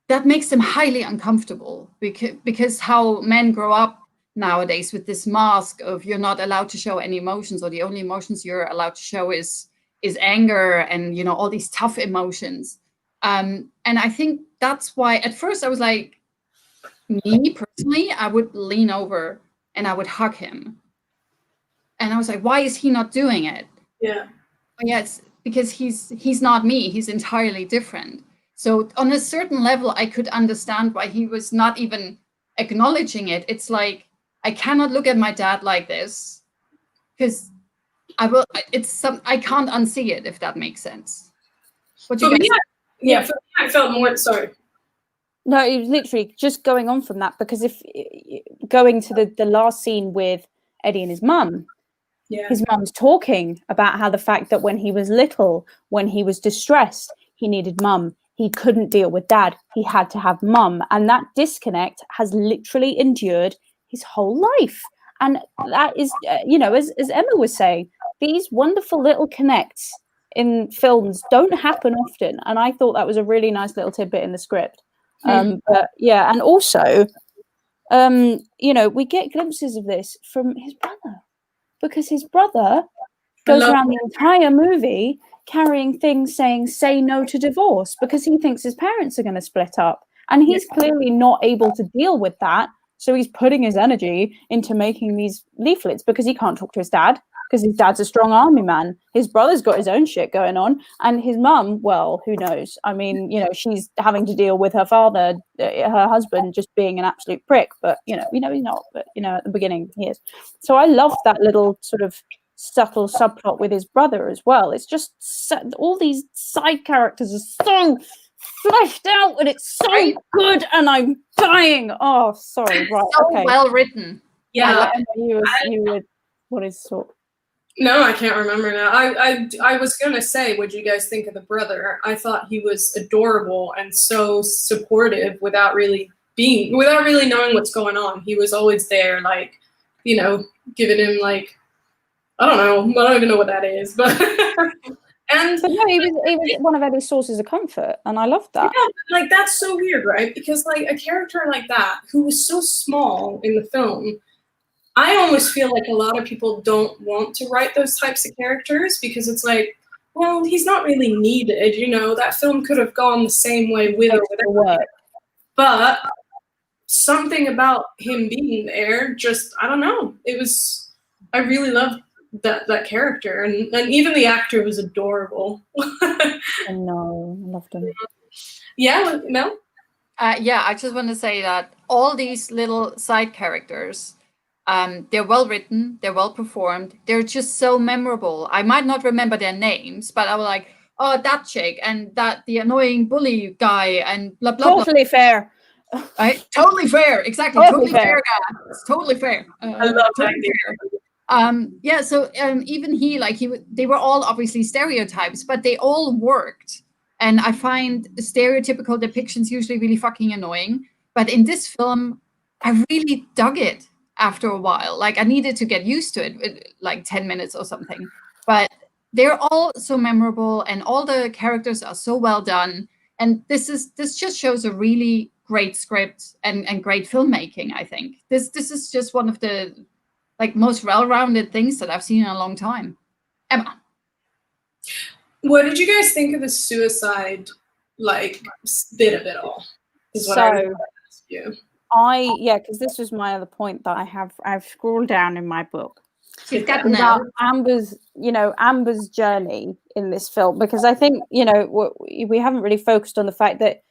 that makes them highly uncomfortable because how men grow up nowadays with this mask of you're not allowed to show any emotions, or the only emotions you're allowed to show is anger and, you know, all these tough emotions. And I think that's why at first I was like, me personally, I would lean over and I would hug him. And I was like, why is he not doing it? Yeah. But yeah, it's because he's not me. He's entirely different. So on a certain level, I could understand why he was not even acknowledging it. It's like, I cannot look at my dad like this because I can't unsee it, if that makes sense. What do you guys think? For me, I felt more, sorry. No, it was literally just going on from that, because if going to the last scene with Eddie and his mum, his mum's talking about how the fact that when he was little, when he was distressed, he needed mum. He couldn't deal with dad. He had to have mum. And that disconnect has literally endured his whole life. And that is, you know, as Emma was saying, these wonderful little connects in films don't happen often. And I thought that was a really nice little tidbit in the script. But yeah, and also we get glimpses of this from his brother, because his brother goes around the entire movie carrying things saying "say no to divorce" because he thinks his parents are going to split up, and he's clearly not able to deal with that. So he's putting his energy into making these leaflets because he can't talk to his dad, because his dad's a strong army man. His brother's got his own shit going on, and his mum, well, who knows? I mean, she's having to deal with her father, her husband, just being an absolute prick. But we know he's not. But at the beginning he is. So I love that little sort of subtle subplot with his brother as well. It's just all these side characters are so fleshed out, and it's so good, and I'm dying. Oh, sorry. Right. So okay. well written. Yeah. You would. What is sort? No, I can't remember now. I was gonna say, what'd you guys think of the brother? I thought he was adorable and so supportive without really knowing what's going on. He was always there, like, giving him like, I don't even know what that is, but and no, he was one of Eddie's sources of comfort, and I loved that. Yeah, like that's so weird, right? Because like a character like that, who was so small in the film, I almost feel like a lot of people don't want to write those types of characters because it's like, well, he's not really needed, that film could have gone the same way with or without him. But something about him being there, just, I don't know. I really loved that character, and even the actor was adorable. I know, I loved him. Yeah, Mel? Yeah, I just want to say that all these little side characters, they're well written, they're well performed, they're just so memorable. I might not remember their names, but I was like, oh, that chick and the annoying bully guy and blah blah. Totally fair. Right? Totally fair. Exactly. Totally fair guy. It's totally fair. I love that. Yeah. So even they were all obviously stereotypes, but they all worked. And I find stereotypical depictions usually really fucking annoying. But in this film, I really dug it. After a while, like I needed to get used to it, like 10 minutes or something. But they're all so memorable, and all the characters are so well done. And this just shows a really great script and great filmmaking. I think this is just one of the most well-rounded things that I've seen in a long time. Emma, what did you guys think of the suicide bit of it all? Is what I would ask you. Because this was my other point that I've scrolled down in my book. She's got now Amber's journey in this film, because I think we haven't really focused on the fact that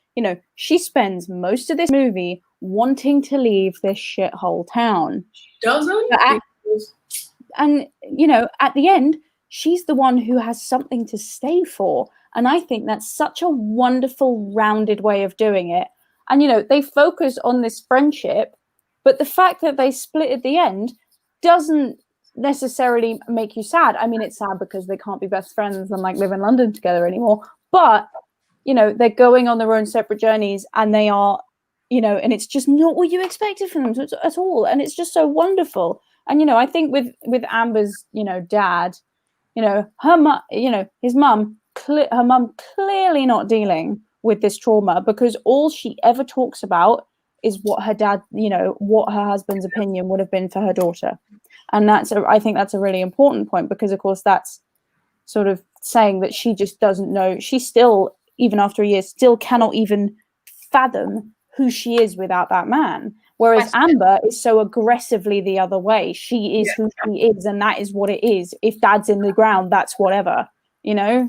she spends most of this movie wanting to leave this shithole town. Doesn't? And at the end, she's the one who has something to stay for, and I think that's such a wonderful, rounded way of doing it. And, they focus on this friendship, but the fact that they split at the end doesn't necessarily make you sad. I mean, it's sad because they can't be best friends and live in London together anymore. But, they're going on their own separate journeys, and they are, and it's just not what you expected from them at all. And it's just so wonderful. And, I think with Amber's, dad, his mum, her mum clearly not dealing with this trauma, because all she ever talks about is what her dad, what her husband's opinion would have been for her daughter. And I think that's a really important point, because of course that's sort of saying that she just doesn't know. She still, even after a year, still cannot even fathom who she is without that man. Whereas Amber is so aggressively the other way. She is who she is, and that is what it is. If dad's in the ground, that's whatever,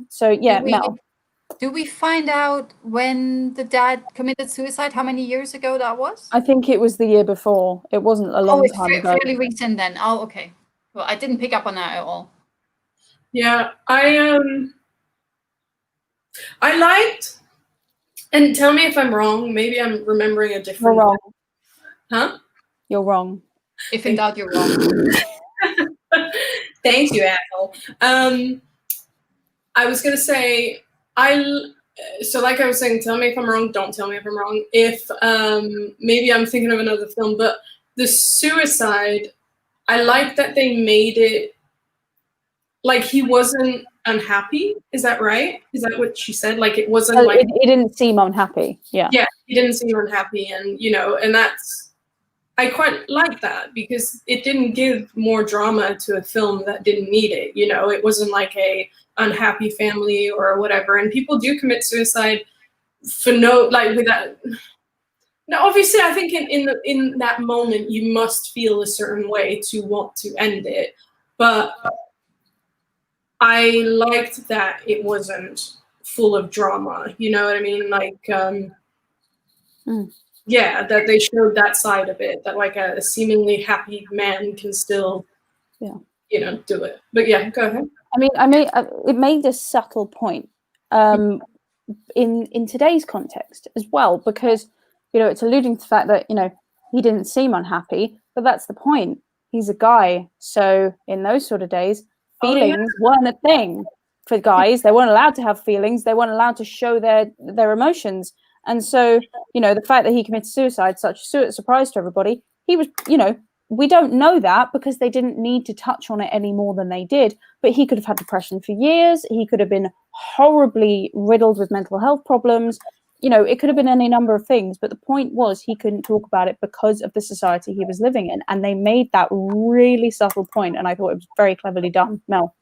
So yeah, Mel. Do we find out when the dad committed suicide? How many years ago that was? I think it was the year before. It wasn't a long time ago. Fairly recent then. Oh, okay. Well, I didn't pick up on that at all. Yeah, I liked, and tell me if I'm wrong. Maybe I'm remembering a different. You're wrong. Huh? You're wrong. If in doubt, you're wrong. Thank you, asshole. I was gonna say. So like I was saying, tell me if I'm wrong, don't tell me if I'm wrong. If maybe I'm thinking of another film, but the suicide, I like that they made it like he wasn't unhappy. Is that right? Is that what she said? Like it wasn't it didn't seem unhappy. Yeah. Yeah, he didn't seem unhappy, and and I quite like that because it didn't give more drama to a film that didn't need it. You know, it wasn't like a unhappy family or whatever. And people do commit suicide for without. Now, obviously, I think in that moment you must feel a certain way to want to end it, but I liked that it wasn't full of drama. You know what I mean? Like, yeah, that they showed that side of it. That like a seemingly happy man can still, do it. But yeah, go ahead. I mean, it made a subtle point in today's context as well, because it's alluding to the fact that he didn't seem unhappy, but that's the point. He's a guy, so in those sort of days, feelings weren't a thing for guys. They weren't allowed to have feelings. They weren't allowed to show their emotions. And so, the fact that he committed suicide, such a surprise to everybody, he was, we don't know that because they didn't need to touch on it any more than they did. But he could have had depression for years. He could have been horribly riddled with mental health problems. It could have been any number of things. But the point was he couldn't talk about it because of the society he was living in. And they made that really subtle point. And I thought it was very cleverly done. Mel.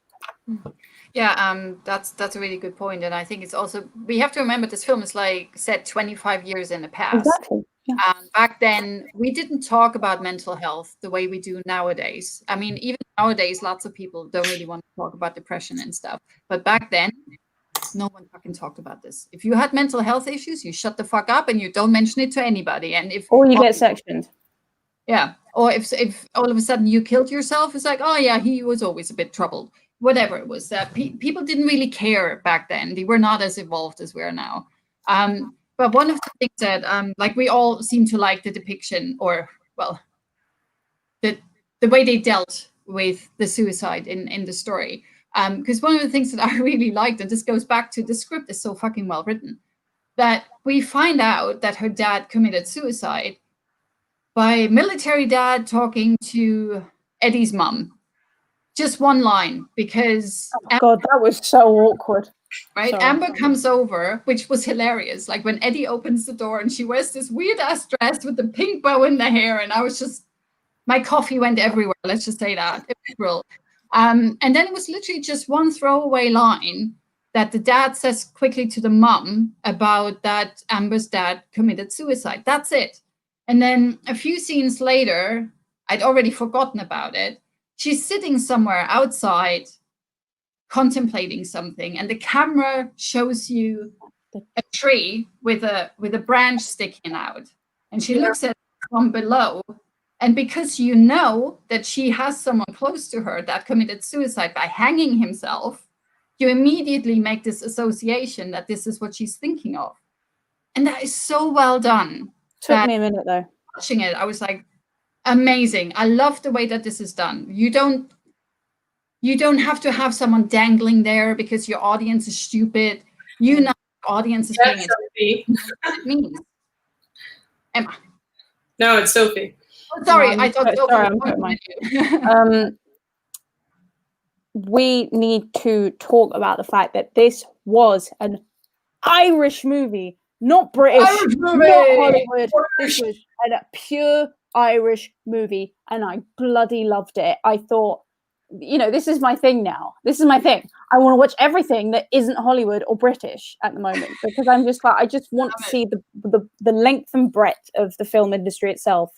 Yeah, that's a really good point. And I think it's also, we have to remember this film is like set 25 years in the past. Exactly. Yeah. Back then, we didn't talk about mental health the way we do nowadays. I mean, even nowadays, lots of people don't really want to talk about depression and stuff. But back then, no one fucking talked about this. If you had mental health issues, you shut the fuck up and you don't mention it to anybody. And or you get sectioned. Yeah. Or if all of a sudden you killed yourself, it's like, oh yeah, he was always a bit troubled. Whatever it was, that people didn't really care back then. They were not as evolved as we are now. But one of the things that, like, we all seem to like the depiction, or well, the way they dealt with the suicide in the story. Because one of the things that I really liked, and this goes back to the script is so fucking well written, that we find out that her dad committed suicide by military dad talking to Eddie's mum. Just one line, because God, that was so awkward. Right? Sorry. Amber comes over, which was hilarious. Like when Eddie opens the door and she wears this weird ass dress with the pink bow in the hair, and I was just, my coffee went everywhere. Let's just say that. It was real. And then it was literally just one throwaway line that the dad says quickly to the mum about that Amber's dad committed suicide. That's it. And then a few scenes later, I'd already forgotten about it. She's sitting somewhere outside contemplating something, and the camera shows you a tree with a branch sticking out, and she looks at it from below, and because you know that she has someone close to her that committed suicide by hanging himself, you immediately make this association that this is what she's thinking of. And that is so well done. Took me a minute though. Watching it, I was like, amazing. I love the way that this is done. You don't have to have someone dangling there because your audience is stupid. You know the audience is paying attention. What it means. Emma. No, it's Sophie. Oh, sorry, I thought Sophie. We need to talk about the fact that this was an Irish movie, not British, not Hollywood. This was a pure Irish movie, and I bloody loved it. I thought, this is my thing now. This is my thing. I want to watch everything that isn't Hollywood or British at the moment, because I'm just like, I just want to see the length and breadth of the film industry itself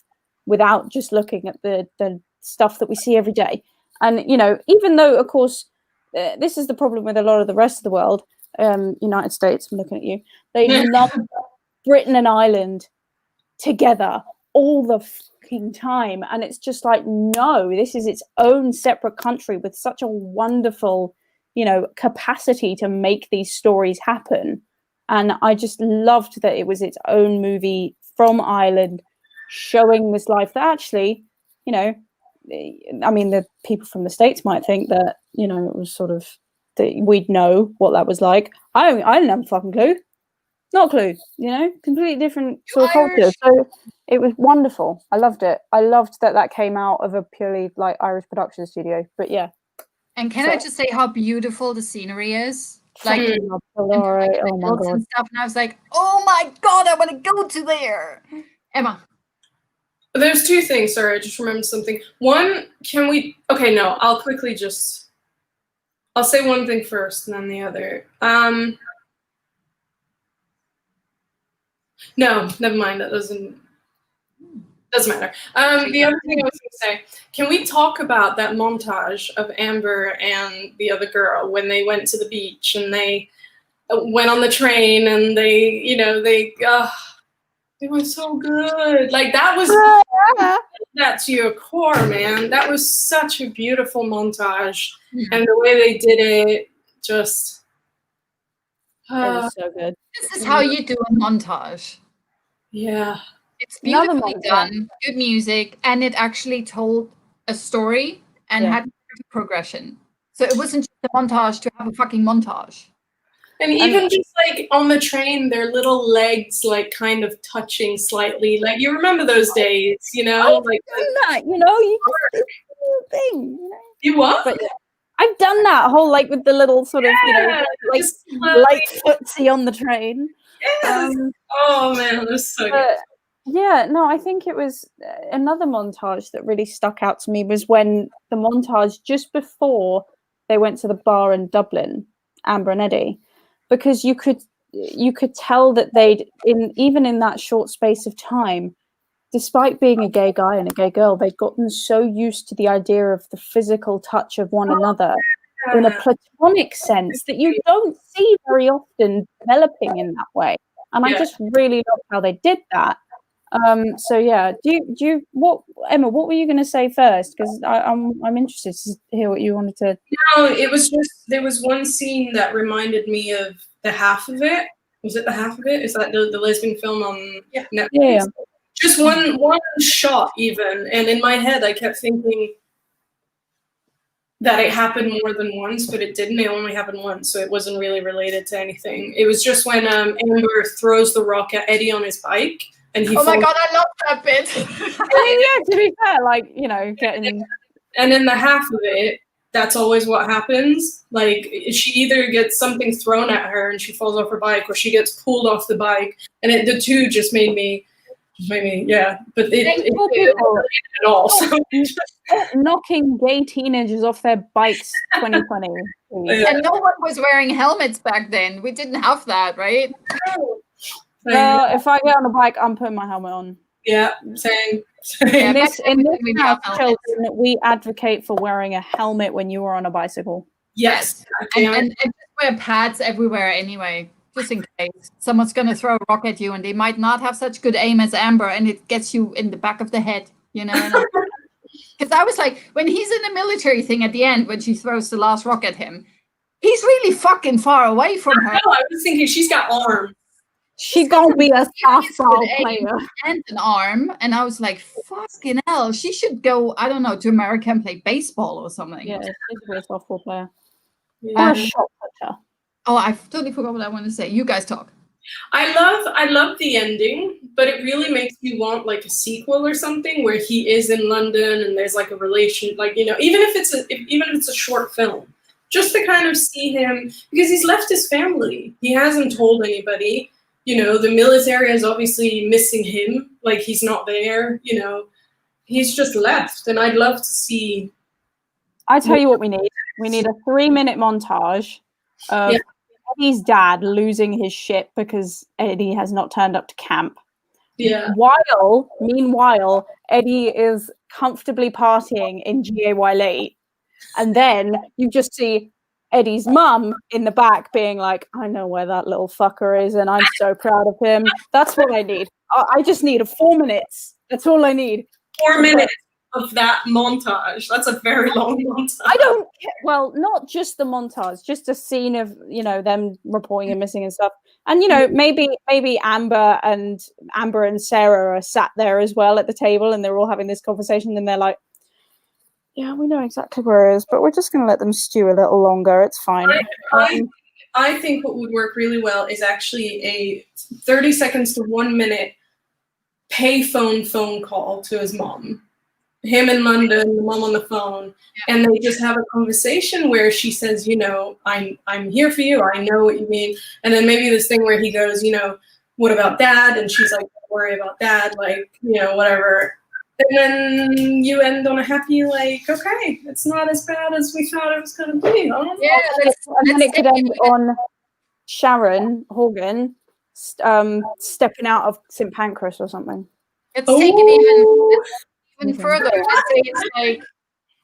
without just looking at the stuff that we see every day. And, even though, of course, this is the problem with a lot of the rest of the world, United States, I'm looking at you, they love Britain and Ireland together all the fucking time, and it's just like, no, this is its own separate country with such a wonderful capacity to make these stories happen. And I just loved that it was its own movie from Ireland, showing this life that actually, I mean, the people from the States might think that it was sort of that we'd know what that was like. I didn't have a fucking clue. Not a clue, completely different sort of culture. So it was wonderful. I loved it. I loved that came out of a purely like Irish production studio. But yeah. And can I just say how beautiful the scenery is? Like, oh my God. And stuff. And I was like, oh my God, I want to go to there. Emma. There's two things. Sorry, I just remembered something. One, can we? Okay, no. I'll quickly just. I'll say one thing first, and then the other. No, never mind. That doesn't matter. The other thing I was going to say, can we talk about that montage of Amber and the other girl when they went to the beach and they went on the train and they were so good. Like that was that to your core, man. That was such a beautiful montage, and the way they did it, just it was so good. This is how you do a montage. Yeah. It's beautifully done, good music, and it actually told a story and had progression. So it wasn't just a montage to have a fucking montage. And even just like on the train, their little legs like kind of touching slightly. Like you remember those days, you know? Like that, you know, you just thing. You know? You what? But, I've done that whole like with the little sort of like light footsie on the train. Yes. Oh man, it was so good. Yeah, no, I think it was another montage that really stuck out to me was when the montage just before they went to the bar in Dublin, Amber and Eddie, because you could tell that even in that short space of time, despite being a gay guy and a gay girl, they'd gotten so used to the idea of the physical touch of one another in a platonic sense that you don't see very often developing in that way. And I just really loved how they did that. So yeah, Emma, what were you going to say first? Because I'm interested to hear what you wanted to. No, it was just there was one scene that reminded me of The Half of It. Was it The Half of It? Is that the lesbian film on Netflix? Yeah. Just one shot even, and in my head I kept thinking that it happened more than once, but it didn't. It only happened once, so it wasn't really related to anything. It was just when Amber throws the rock at Eddie on his bike. And he my god, I love that bit. Yeah, to be fair, like, you know, getting. And in The Half of It, that's always what happens. Like, she either gets something thrown at her and she falls off her bike, or she gets pulled off the bike. And the two just made me, yeah. But it wasn't at all. So. Knocking gay teenagers off their bikes 2020. And no one was wearing helmets back then. We didn't have that, right? If I get on a bike, I'm putting my helmet on. Yeah, same. In this house, children, we advocate for wearing a helmet when you are on a bicycle. Yes. And just wear pads everywhere anyway, just in case. Someone's going to throw a rock at you and they might not have such good aim as Amber and it gets you in the back of the head, you know? Because I was like, when he's in the military thing at the end, when she throws the last rock at him, he's really fucking far away from her. No, I was thinking she's got arms. She's gonna be a softball player and an arm, and I was like, "Fucking hell!" She should go, I don't know, to America and play baseball or something. Yeah, she should be a softball player or a shot putter. Oh, I totally forgot what I wanted to say. You guys talk. I love the ending, but it really makes you want like a sequel or something where he is in London and there's like a relation, like, you know, even if it's a short film, just to kind of see him, because he's left his family. He hasn't told anybody. You know, the military is obviously missing him. Like, he's not there, you know. He's just left. And I'd love to see. I tell you what we need. We need a 3-minute montage of Eddie's dad losing his shit because Eddie has not turned up to camp. Yeah. Meanwhile, Eddie is comfortably partying in GAY late. And then you just see Eddie's mum in the back being like, I know where that little fucker is and I'm so proud of him. That's what I need. I just need 4 minutes. That's all I need. 4 minutes of that montage. That's a very long montage. I don't care. Well, not just the montage, just a scene of, you know, them reporting and missing and stuff. And, you know, maybe Amber and Sarah are sat there as well at the table and they're all having this conversation and they're like, yeah, we know exactly where it is, but we're just going to let them stew a little longer. It's fine. I think what would work really well is actually a 30 seconds to 1 minute payphone phone call to his mom. Him in London, the mom on the phone, and they just have a conversation where she says, you know, I'm here for you. I know what you mean. And then maybe this thing where he goes, you know, what about dad? And she's like, don't worry about dad. Like, you know, whatever. And then you end on a happy, like, okay, it's not as bad as we thought it was going to be. Yeah, and then it could end on Sharon Horgan stepping out of St Pancras or something. let's take it even further. Let's say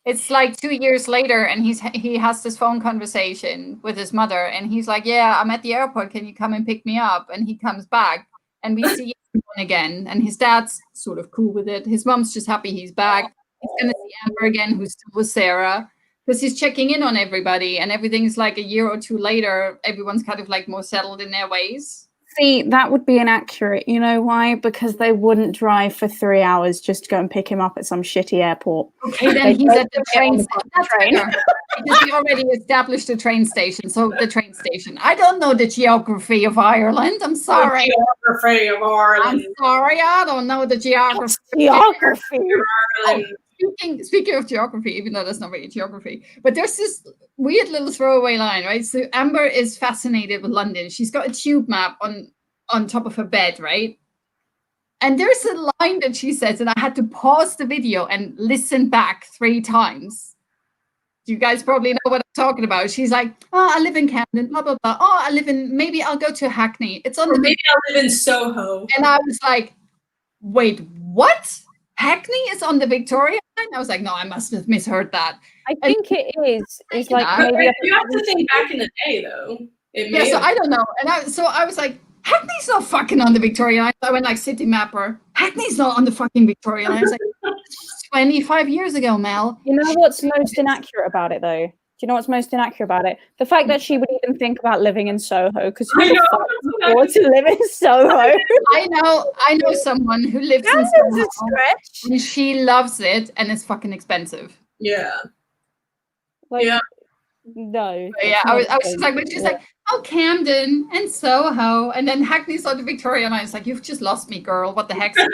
it's like 2 years later, and he has this phone conversation with his mother, and he's like, "Yeah, I'm at the airport. Can you come and pick me up?" And he comes back, and we see him again, and his dad's sort of cool with it. His mom's just happy he's back. He's gonna see Amber again, who's still with Sarah, because he's checking in on everybody, and everything's like a year or two later, everyone's kind of like more settled in their ways. See, that would be inaccurate. You know why? Because they wouldn't drive for 3 hours just to go and pick him up at some shitty airport. Okay, then he's at the train station. Because he already established a train station. So the train station. I don't know the geography of Ireland. I'm sorry. Geography of Ireland. I'm sorry. I don't know the geography. Speaking of geography, even though that's not really geography, but there's this weird little throwaway line, right? So Amber is fascinated with London. She's got a tube map on top of her bed, right? And there's a line that she says, and I had to pause the video and listen back 3 times. You guys probably know what I'm talking about. She's like, "Oh, I live in Camden, blah, blah, blah. Oh, maybe I'll go to Hackney. It's on maybe I'll live in Soho." And I was like, wait, what? Hackney is on the Victoria line? I was like, no, I must have misheard that. I think it is. It's like maybe you have to think back in the day, though. So I don't know. And I was like, Hackney's not fucking on the Victoria line. So I went like City Mapper. Hackney's not on the fucking Victoria line. I was like, 25 years ago, Mel. You know what's most inaccurate about it, though? Do you know what's most inaccurate about it? The fact that she would even think about living in Soho, because who the fuck can afford to live in Soho? I know someone who lives in Soho, and she loves it, and it's fucking expensive. Yeah. No. But yeah, I was just like, when she's like, oh, Camden and Soho, and then Hackney's on the Victoria line. It's like, you've just lost me, girl. What the heck? I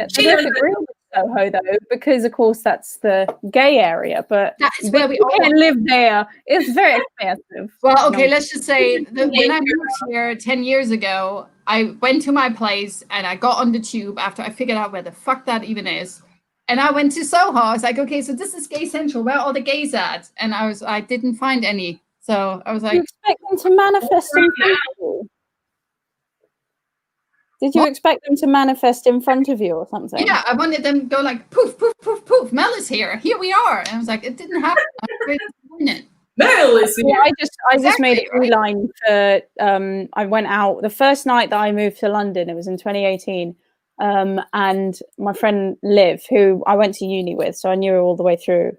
disagree with Soho, though, because of course that's the gay area, but that's where we can't live there. It's very expensive. Well, okay, let's just say that when I moved here 10 years ago, I went to my place and I got on the tube after I figured out where the fuck that even is. And I went to Soho. I was like, okay, so this is Gay Central. Where are all the gays at? And I didn't find any. So I was like, you expect them to manifest in front of you? Did you expect them to manifest in front of you or something? Yeah, I wanted them to go like poof, poof, poof, poof. Mel is here. Here we are. And I was like, it didn't happen. Mel is here. Yeah, I just made a beeline for. I went out the first night that I moved to London. It was in 2018. And my friend Liv, who I went to uni with, so I knew her all the way through.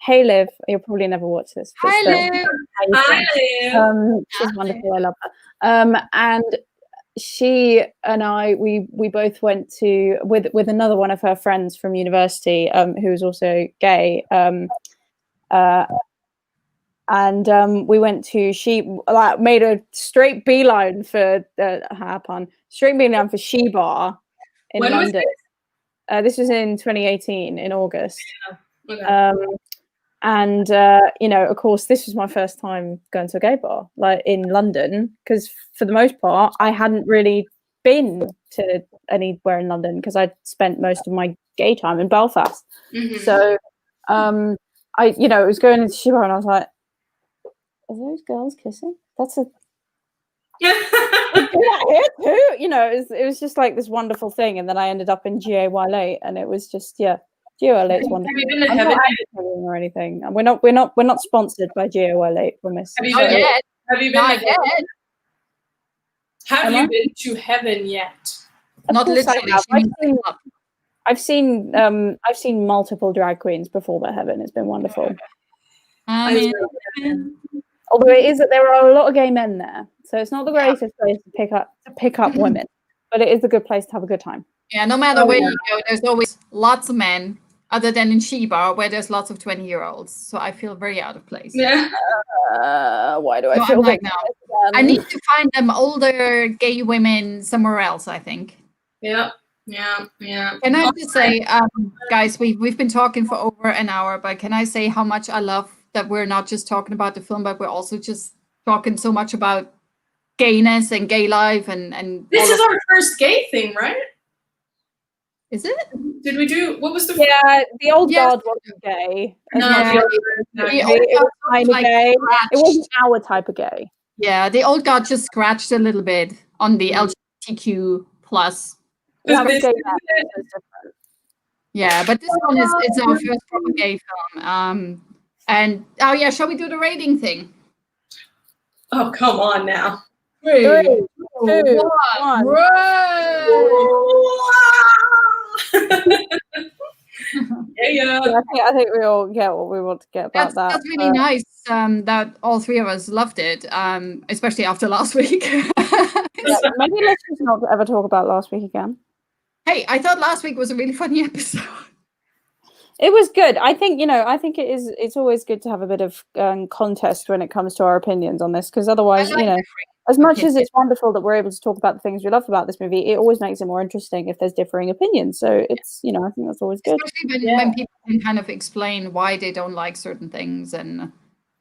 Hey Liv, you'll probably never watch this. Hi Liv. Hi Liv. She's wonderful. I love her. And she and I, we both went to with another one of her friends from university, who was also gay. We went to made a straight beeline for straight beeline for She Bar in London. This was in 2018 in August. Yeah. Okay. Of course, this was my first time going to a gay bar, like in London, because for the most part, I hadn't really been to anywhere in London because I'd spent most of my gay time in Belfast. Mm-hmm. So, I was going into She Bar and I was like, are those girls kissing? That's a who? It was just like this wonderful thing, and then I ended up in GAY late, and it was just GAY late's wonderful. Have you been to Heaven or anything? We're not sponsored by GAY late, promise. Have you been yet? Have you been yet? Have you been to Heaven yet? Not literally. I've seen multiple drag queens perform at Heaven. It's been wonderful. Although there are a lot of gay men there, so it's not the greatest place to pick up women, but it is a good place to have a good time. Yeah, no matter where you go, there's always lots of men, other than in She Bar, where there's lots of 20-year-olds. So I feel very out of place. Yeah. Why do I feel like now? I need to find them older gay women somewhere else, I think. Yeah. Can I just say, guys, we've been talking for over an hour, but can I say how much I love that we're not just talking about the film, but we're also just talking so much about gayness and gay life and this is our first gay thing, right? Is it? Did we do, what was the Yeah, the old Yes. guard wasn't gay. As No, much the as old it guard- was kind of like, gay. It scratched. wasn't our type of gay. Yeah, the old guard just scratched a little bit on the LGBTQ plus. We have a This- gay man, so it's different. Yeah, but this one is it's our first proper gay film. And oh yeah, shall we do the rating thing? Oh, come on now. 3, 2, 1. Yeah. I think we all get what we want to get about that. That's really nice. That all three of us loved it. Especially after last week. Yeah, maybe let's just not ever talk about last week again. Hey, I thought last week was a really funny episode. It was good. I think, I think it's always good to have a bit of contest when it comes to our opinions on this, because otherwise, as much as it's wonderful that we're able to talk about the things we love about this movie, it always makes it more interesting if there's differing opinions. So it's, I think that's always good. Especially when people can kind of explain why they don't like certain things and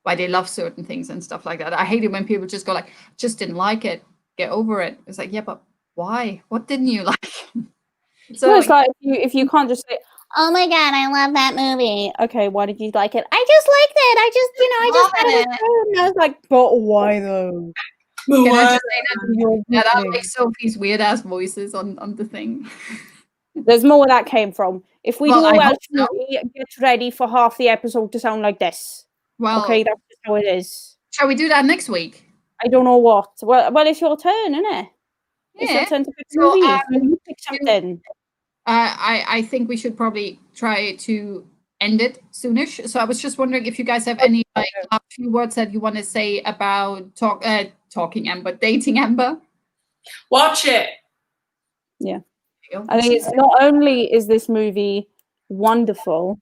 why they love certain things and stuff like that. I hate it when people just go like, just didn't like it, get over it. It's like, yeah, but why? What didn't you like? So it's like if you can't just say, oh my god, I love that movie. Okay, why did you like it? I just liked it. I just thought it was good. And I was like, but why though? Can I just say that I like Sophie's weird ass voices on the thing? There's more where that came from. If we do I well, hope so. get ready for half the episode to sound like this. Well, okay, that's just how it is. Shall we do that next week? I don't know what. Well, it's your turn, isn't it? It's your Yeah. turn to pick So, movies. You pick something. I think we should probably try to end it soonish. So I was just wondering if you guys have any last few words that you want to say about talking Amber, dating Amber. Watch it. Yeah. I think it's not only is this movie wonderful,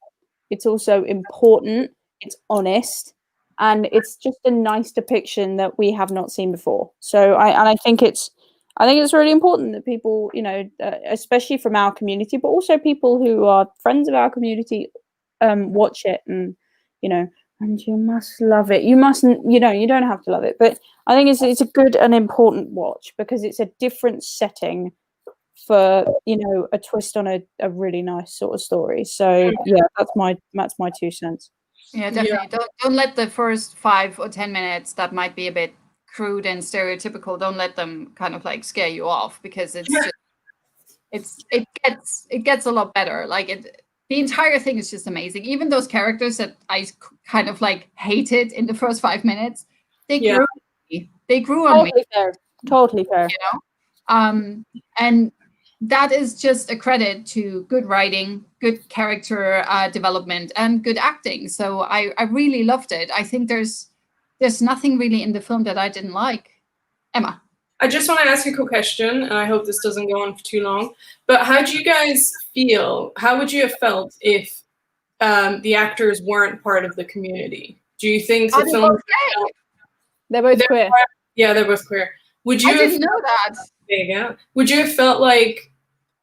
it's also important, it's honest, and it's just a nice depiction that we have not seen before. So I think it's really important that people, especially from our community, but also people who are friends of our community, watch it and you must love it. You mustn't, you don't have to love it, but I think it's a good and important watch because it's a different setting for a twist on a really nice sort of story. So yeah, that's my 2 cents. Yeah, definitely. Yeah. Don't let the first 5 or 10 minutes that might be a bit crude and stereotypical. Don't let them kind of like scare you off because it gets a lot better. Like the entire thing is just amazing. Even those characters that I kind of like hated in the first 5 minutes, they grew on me. They grew on me. Totally fair. And that is just a credit to good writing, good character development, and good acting. So I really loved it. I think there's nothing really in the film that I didn't like. Emma. I just want to ask a quick question, and I hope this doesn't go on for too long. But how do you guys feel? How would you have felt if the actors weren't part of the community? Do you think the film? They're both queer. Yeah, they're both queer. Would you? I didn't know that. There you go. Would you have felt like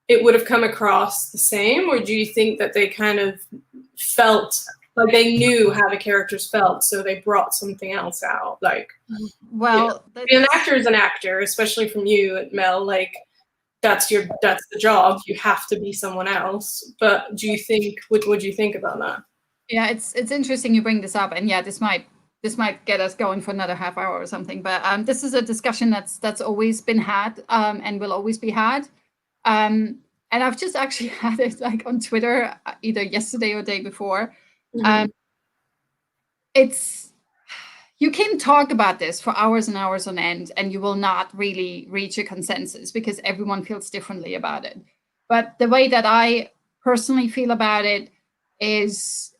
it would have come across the same, or do you think that they kind of felt like they knew how the characters felt, so they brought something else out? Like, well, an actor is an actor, especially from you, Mel. Like, that's the job. You have to be someone else. But do you think? What do you think about that? Yeah, it's interesting you bring this up, and yeah, this might get us going for another half hour or something. But this is a discussion that's always been had and will always be had. And I've just actually had it like on Twitter either yesterday or day before. It's you can talk about this for hours and hours on end, and you will not really reach a consensus because everyone feels differently about it. But the way that I personally feel about it is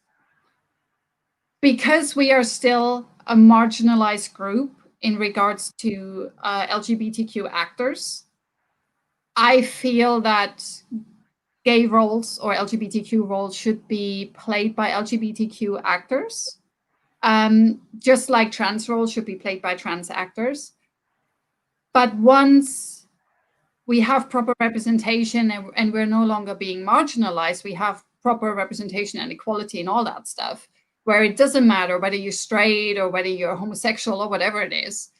because we are still a marginalized group in regards to LGBTQ actors. I feel that gay roles or LGBTQ roles should be played by LGBTQ actors, just like trans roles should be played by trans actors. But once we have proper representation and we're no longer being marginalized, we have proper representation and equality and all that stuff, where it doesn't matter whether you're straight or whether you're homosexual or whatever it is.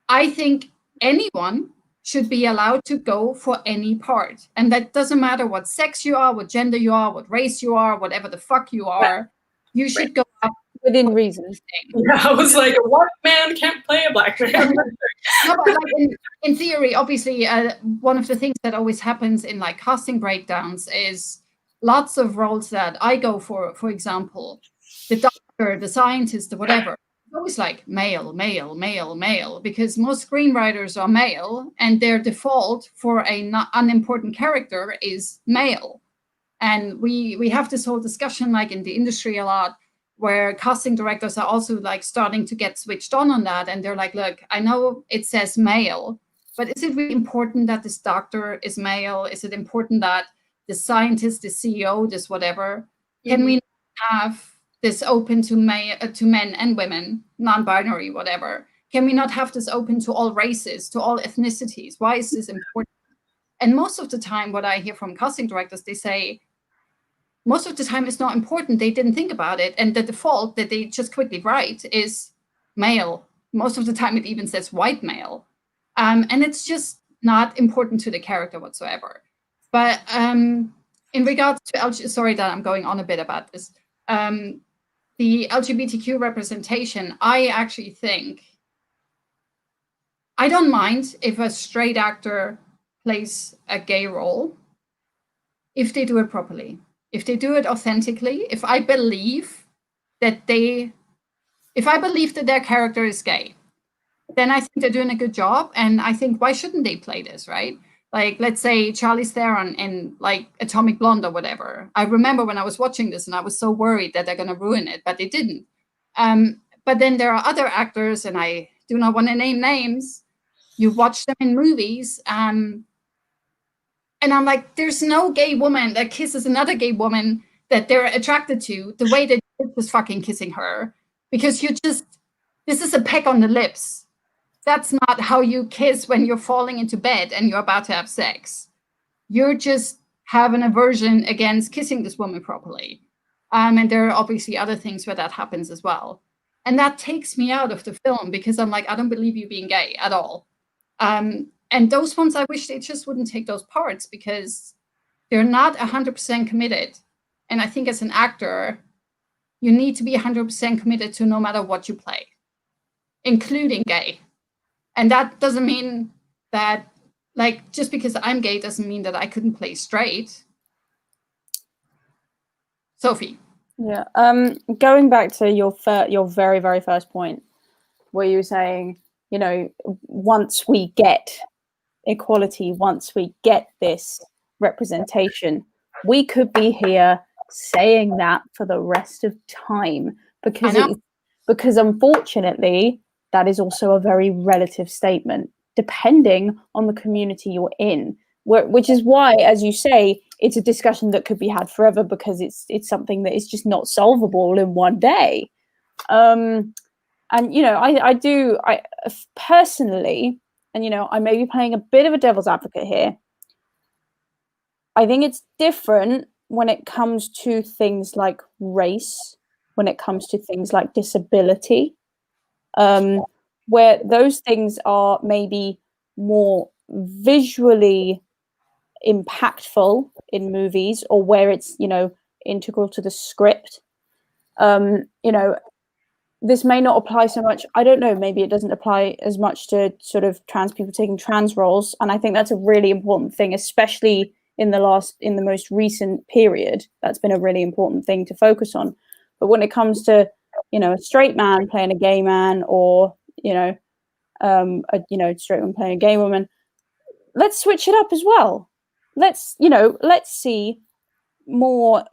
I think anyone should be allowed to go for any part. And that doesn't matter what sex you are, what gender you are, what race you are, whatever the fuck you are, you should go up within reason. Yeah, I was like, a white man can't play a black man. No, but like in theory, obviously, one of the things that always happens in like casting breakdowns is lots of roles that I go for example, the doctor, the scientist, the whatever, it's always like male, male, male, male, because most screenwriters are male and their default for a not unimportant character is male. And we have this whole discussion like in the industry a lot, where casting directors are also like starting to get switched on that. And they're like, look, I know it says male, but is it really important that this doctor is male? Is it important that the scientist, the CEO, this whatever? Can we have this open to men and women, non-binary, whatever? Can we not have this open to all races, to all ethnicities? Why is this important? And most of the time, what I hear from casting directors, they say, most of the time it's not important. They didn't think about it. And the default that they just quickly write is male. Most of the time it even says white male. And it's just not important to the character whatsoever. But in regards to, sorry that I'm going on a bit about this, the LGBTQ representation, I actually think, I don't mind if a straight actor plays a gay role, if they do it properly. If they do it authentically, if I believe that their character is gay, then I think they're doing a good job. And I think, why shouldn't they play this, right? Like, let's say Charlize Theron in like Atomic Blonde or whatever. I remember when I was watching this and I was so worried that they're going to ruin it, but they didn't. But then there are other actors, and I do not want to name names. You watch them in movies, and I'm like, there's no gay woman that kisses another gay woman that they're attracted to the way that you're just fucking kissing her. Because this is a peck on the lips. That's not how you kiss when you're falling into bed and you're about to have sex. You're just have an aversion against kissing this woman properly. And there are obviously other things where that happens as well. And that takes me out of the film because I'm like, I don't believe you being gay at all. And those ones, I wish they just wouldn't take those parts because they're not 100% committed. And I think as an actor, you need to be 100% committed to no matter what you play, including gay. And that doesn't mean that, like, just because I'm gay doesn't mean that I couldn't play straight. Sophie. Yeah. Going back to your very, very first point, where you were saying, you know, once we get equality, once we get this representation, we could be here saying that for the rest of time because unfortunately that is also a very relative statement depending on the community you're in, which is why, as you say, it's a discussion that could be had forever because it's something that is just not solvable in one day. And you know, I personally, and, you know, I may be playing a bit of a devil's advocate here. I think it's different when it comes to things like race, when it comes to things like disability, where those things are maybe more visually impactful in movies or where it's, you know, integral to the script. You know, this may not apply so much. I don't know. Maybe it doesn't apply as much to sort of trans people taking trans roles. And I think that's a really important thing, especially in the most recent period. That's been a really important thing to focus on. But when it comes to, you know, a straight man playing a gay man or, you know, a straight man playing a gay woman, let's switch it up as well. Let's see more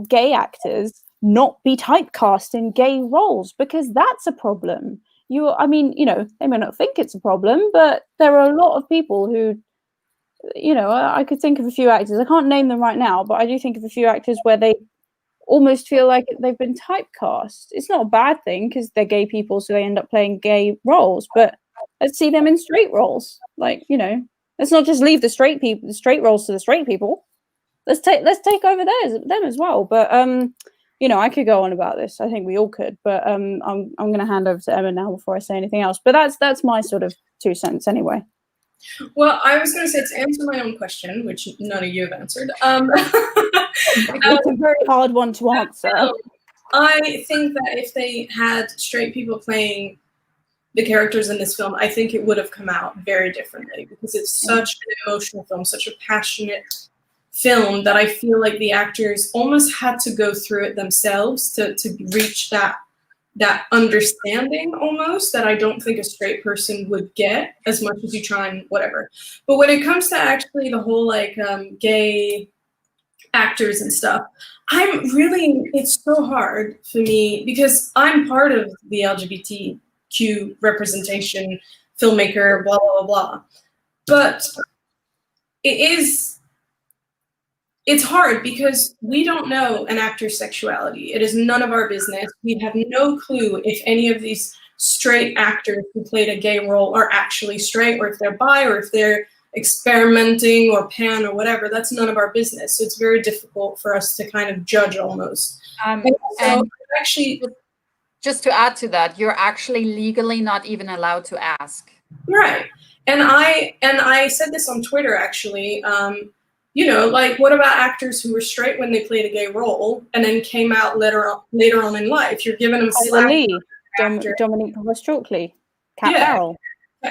gay actors not be typecast in gay roles, because that's a problem. I mean, you know, they may not think it's a problem, but there are a lot of people who, you know, I could think of a few actors. I can't name them right now, but I do think of a few actors where they almost feel like they've been typecast. It's not a bad thing because they're gay people, so they end up playing gay roles, but let's see them in straight roles. Like, you know, let's not just leave the straight roles to the straight people. Let's take over them as well. But you know, I could go on about this. I think we all could. But I'm going to hand over to Emma now before I say anything else. But that's my sort of 2 cents anyway. Well, I was going to say, to answer my own question, which none of you have answered. It's a very hard one to answer. I think that if they had straight people playing the characters in this film, I think it would have come out very differently, because it's such an emotional film, such a passionate film, that I feel like the actors almost had to go through it themselves to reach that understanding, almost, that I don't think a straight person would get, as much as you try and whatever. But when it comes to actually the whole like gay actors and stuff, it's so hard for me, because I'm part of the LGBTQ representation filmmaker, blah, blah, blah, blah. But it's hard, because we don't know an actor's sexuality. It is none of our business. We have no clue if any of these straight actors who played a gay role are actually straight, or if they're bi, or if they're experimenting or pan or whatever. That's none of our business. So it's very difficult for us to kind of judge, almost. And actually, just to add to that, you're actually legally not even allowed to ask. Right. And I said this on Twitter, actually. Like, what about actors who were straight when they played a gay role and then came out later on in life? You're giving them slack. Dominique Ross-Chalkley, Cat Farrell.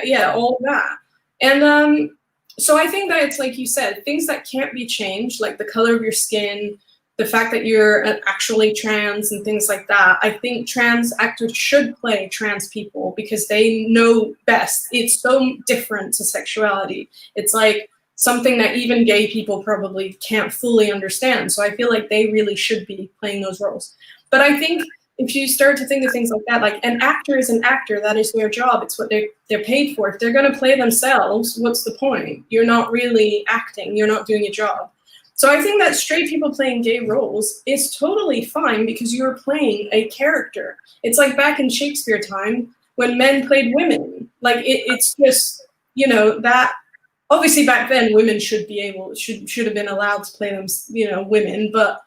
Yeah, all of that. And so I think that it's like you said, things that can't be changed, like the color of your skin, the fact that you're actually trans and things like that. I think trans actors should play trans people, because they know best. It's so different to sexuality. It's like something that even gay people probably can't fully understand. So I feel like they really should be playing those roles. But I think if you start to think of things like that, like an actor is an actor, that is their job. It's what they're paid for. If they're going to play themselves, what's the point? You're not really acting. You're not doing your job. So I think that straight people playing gay roles is totally fine, because you're playing a character. It's like back in Shakespeare time when men played women. Like it's just, that obviously back then women should have been allowed to play them, women, but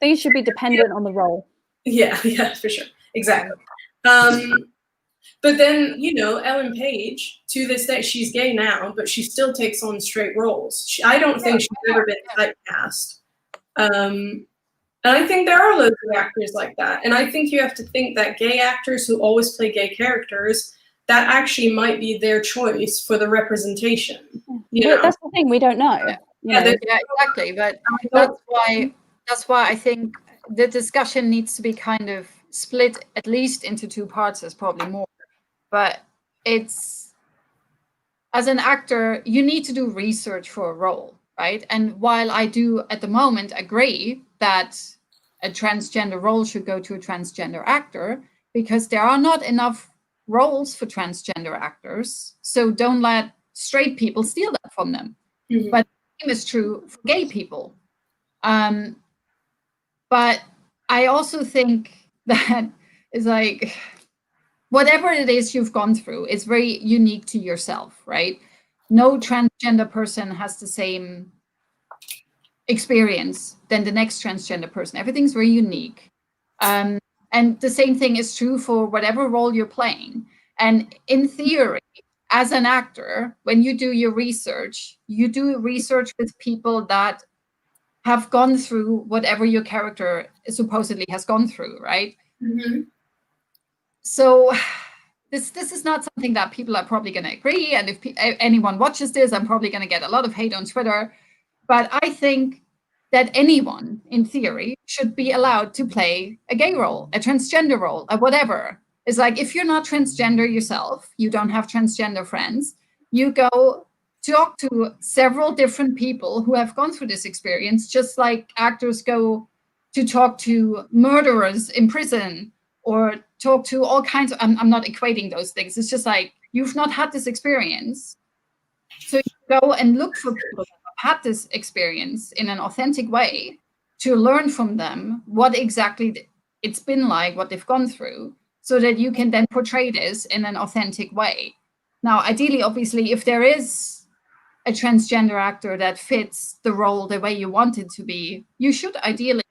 things should be dependent on the role. Yeah, for sure. Exactly. But then, Ellen Page, to this day, she's gay now, but she still takes on straight roles. I don't think she's ever been typecast. And I think there are loads of actors like that. And I think you have to think that gay actors who always play gay characters, that actually might be their choice for the representation. That's the thing, we don't know. Yeah, exactly. But that's why I think the discussion needs to be kind of split at least into two parts. There's probably more. But it's, as an actor, you need to do research for a role, right? And while I do at the moment agree that a transgender role should go to a transgender actor, because there are not enough roles for transgender actors, so don't let straight people steal that from them. Mm-hmm. But the same is true for gay people. But I also think that is like, whatever it is you've gone through is very unique to yourself, right? No transgender person has the same experience than the next transgender person. Everything's very unique. And the same thing is true for whatever role you're playing. And in theory, as an actor, when you do your research, you do research with people that have gone through whatever your character supposedly has gone through, right? Mm-hmm. So this is not something that people are probably going to agree. And if anyone watches this, I'm probably going to get a lot of hate on Twitter. But I think that anyone, in theory, should be allowed to play a gay role, a transgender role, or whatever. It's like, if you're not transgender yourself, you don't have transgender friends, you go talk to several different people who have gone through this experience, just like actors go to talk to murderers in prison, or talk to all kinds of, I'm not equating those things. It's just like, you've not had this experience. So you go and look for people who have had this experience in an authentic way to learn from them what exactly it's been like, what they've gone through, so that you can then portray this in an authentic way. Now, ideally, obviously, if there is a transgender actor that fits the role the way you want it to be, you should ideally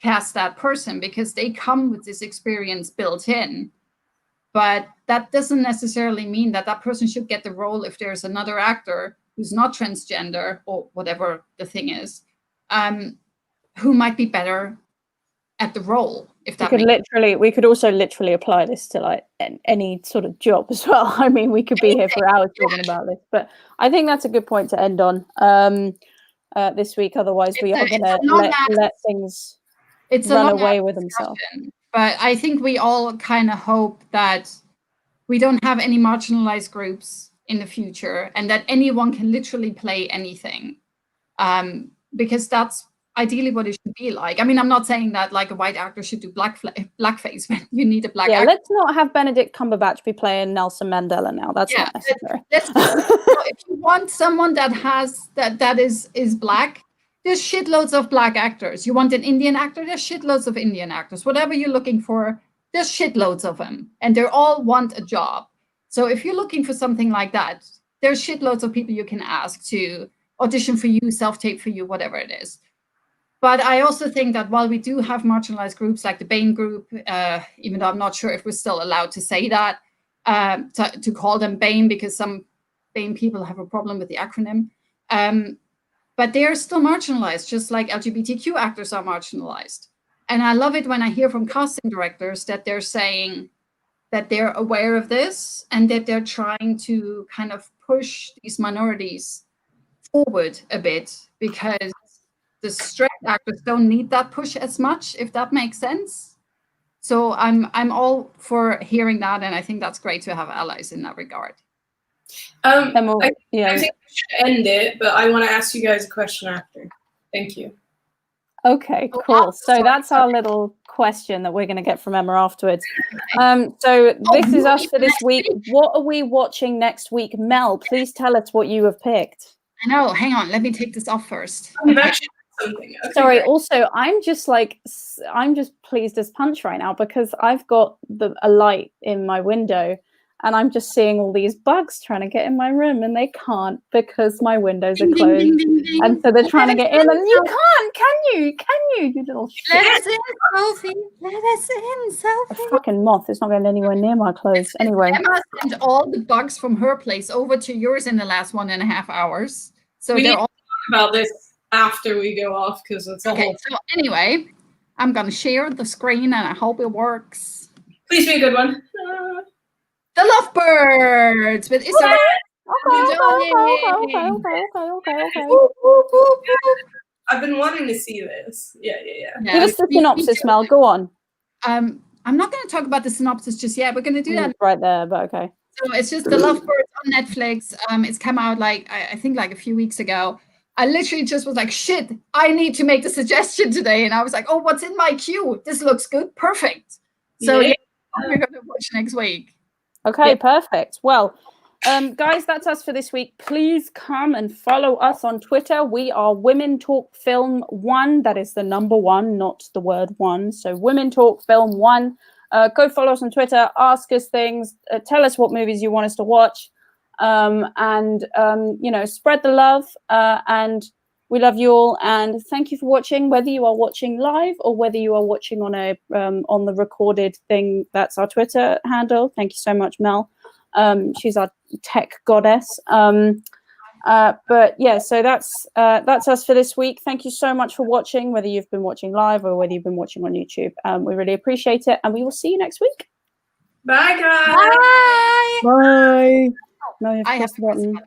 cast that person, because they come with this experience built in. But that doesn't necessarily mean that that person should get the role if there's another actor who's not transgender or whatever the thing is, who might be better at the role. If that we could also literally apply this to like any sort of job as well. I mean, we could be here for hours talking about this, but I think that's a good point to end on this week. Otherwise, we are going to let things run away with themselves. But I think we all kind of hope that we don't have any marginalized groups in the future and that anyone can literally play anything, because that's ideally what it should be like. I mean, I'm not saying that like a white actor should do blackface when you need a black actor. Let's not have Benedict Cumberbatch be playing Nelson Mandela now. That's not necessary. If you want someone that has that is black, there's shitloads of black actors. You want an Indian actor, there's shitloads of Indian actors. Whatever you're looking for, there's shitloads of them, and they all want a job. So if you're looking for something like that, there's shitloads of people you can ask to audition for you, self-tape for you, whatever it is. But I also think that while we do have marginalized groups like the BAME group, even though I'm not sure if we're still allowed to say that, to call them BAME, because some BAME people have a problem with the acronym, but they are still marginalized, just like LGBTQ actors are marginalized. And I love it when I hear from casting directors that they're saying that they're aware of this and that they're trying to kind of push these minorities forward a bit, because the straight actors don't need that push as much, if that makes sense. So I'm all for hearing that, and I think that's great to have allies in that regard. I think we should end it, but I want to ask you guys a question after. Thank you. Okay, cool. So that's our little question that we're going to get from Emma afterwards. So this is us for this week. What are we watching next week? Mel, please tell us what you have picked. I know. Hang on. Let me take this off first. Okay, sorry. great. Also, I'm just pleased as punch right now because I've got a light in my window and I'm just seeing all these bugs trying to get in my room and they can't because my windows are closed. Ding, ding, ding, ding. And so they're trying to get in and you can't, can you? You little shit. Let us in, Sophie. Let us in, Sophie. A fucking moth. It's not going anywhere near my clothes. Anyway. Emma sent all the bugs from her place over to yours in the last 1.5 hours. So we they're need all to talk about this after we go off because it's a whole... So anyway, I'm going to share the screen and I hope it works. Please be a good one. The Lovebirds with Issa. Okay. I've been wanting to see this. Yeah. Give us the synopsis, Mel. Go on. I'm not going to talk about the synopsis just yet. We're going to do that right there, but okay. So it's just The Lovebirds on Netflix. It's come out like I think like a few weeks ago. I literally just was like, shit, I need to make the suggestion today. And I was like, oh, what's in my queue? This looks good. Perfect. So yeah, we're going to watch next week. Okay, perfect. Well, guys, that's us for this week. Please come and follow us on Twitter. We are WomenTalkFilm 1. That is the number 1, not the word 1. So WomenTalkFilm 1. Go follow us on Twitter. Ask us things. Tell us what movies you want us to watch. And spread the love. And we love you all. And thank you for watching, whether you are watching live or whether you are watching on on the recorded thing. That's our Twitter handle. Thank you so much, Mel. She's our tech goddess. But yeah, so that's us for this week. Thank you so much for watching, whether you've been watching live or whether you've been watching on YouTube. We really appreciate it, and we will see you next week. Bye, guys. Bye. No, you have to press the button.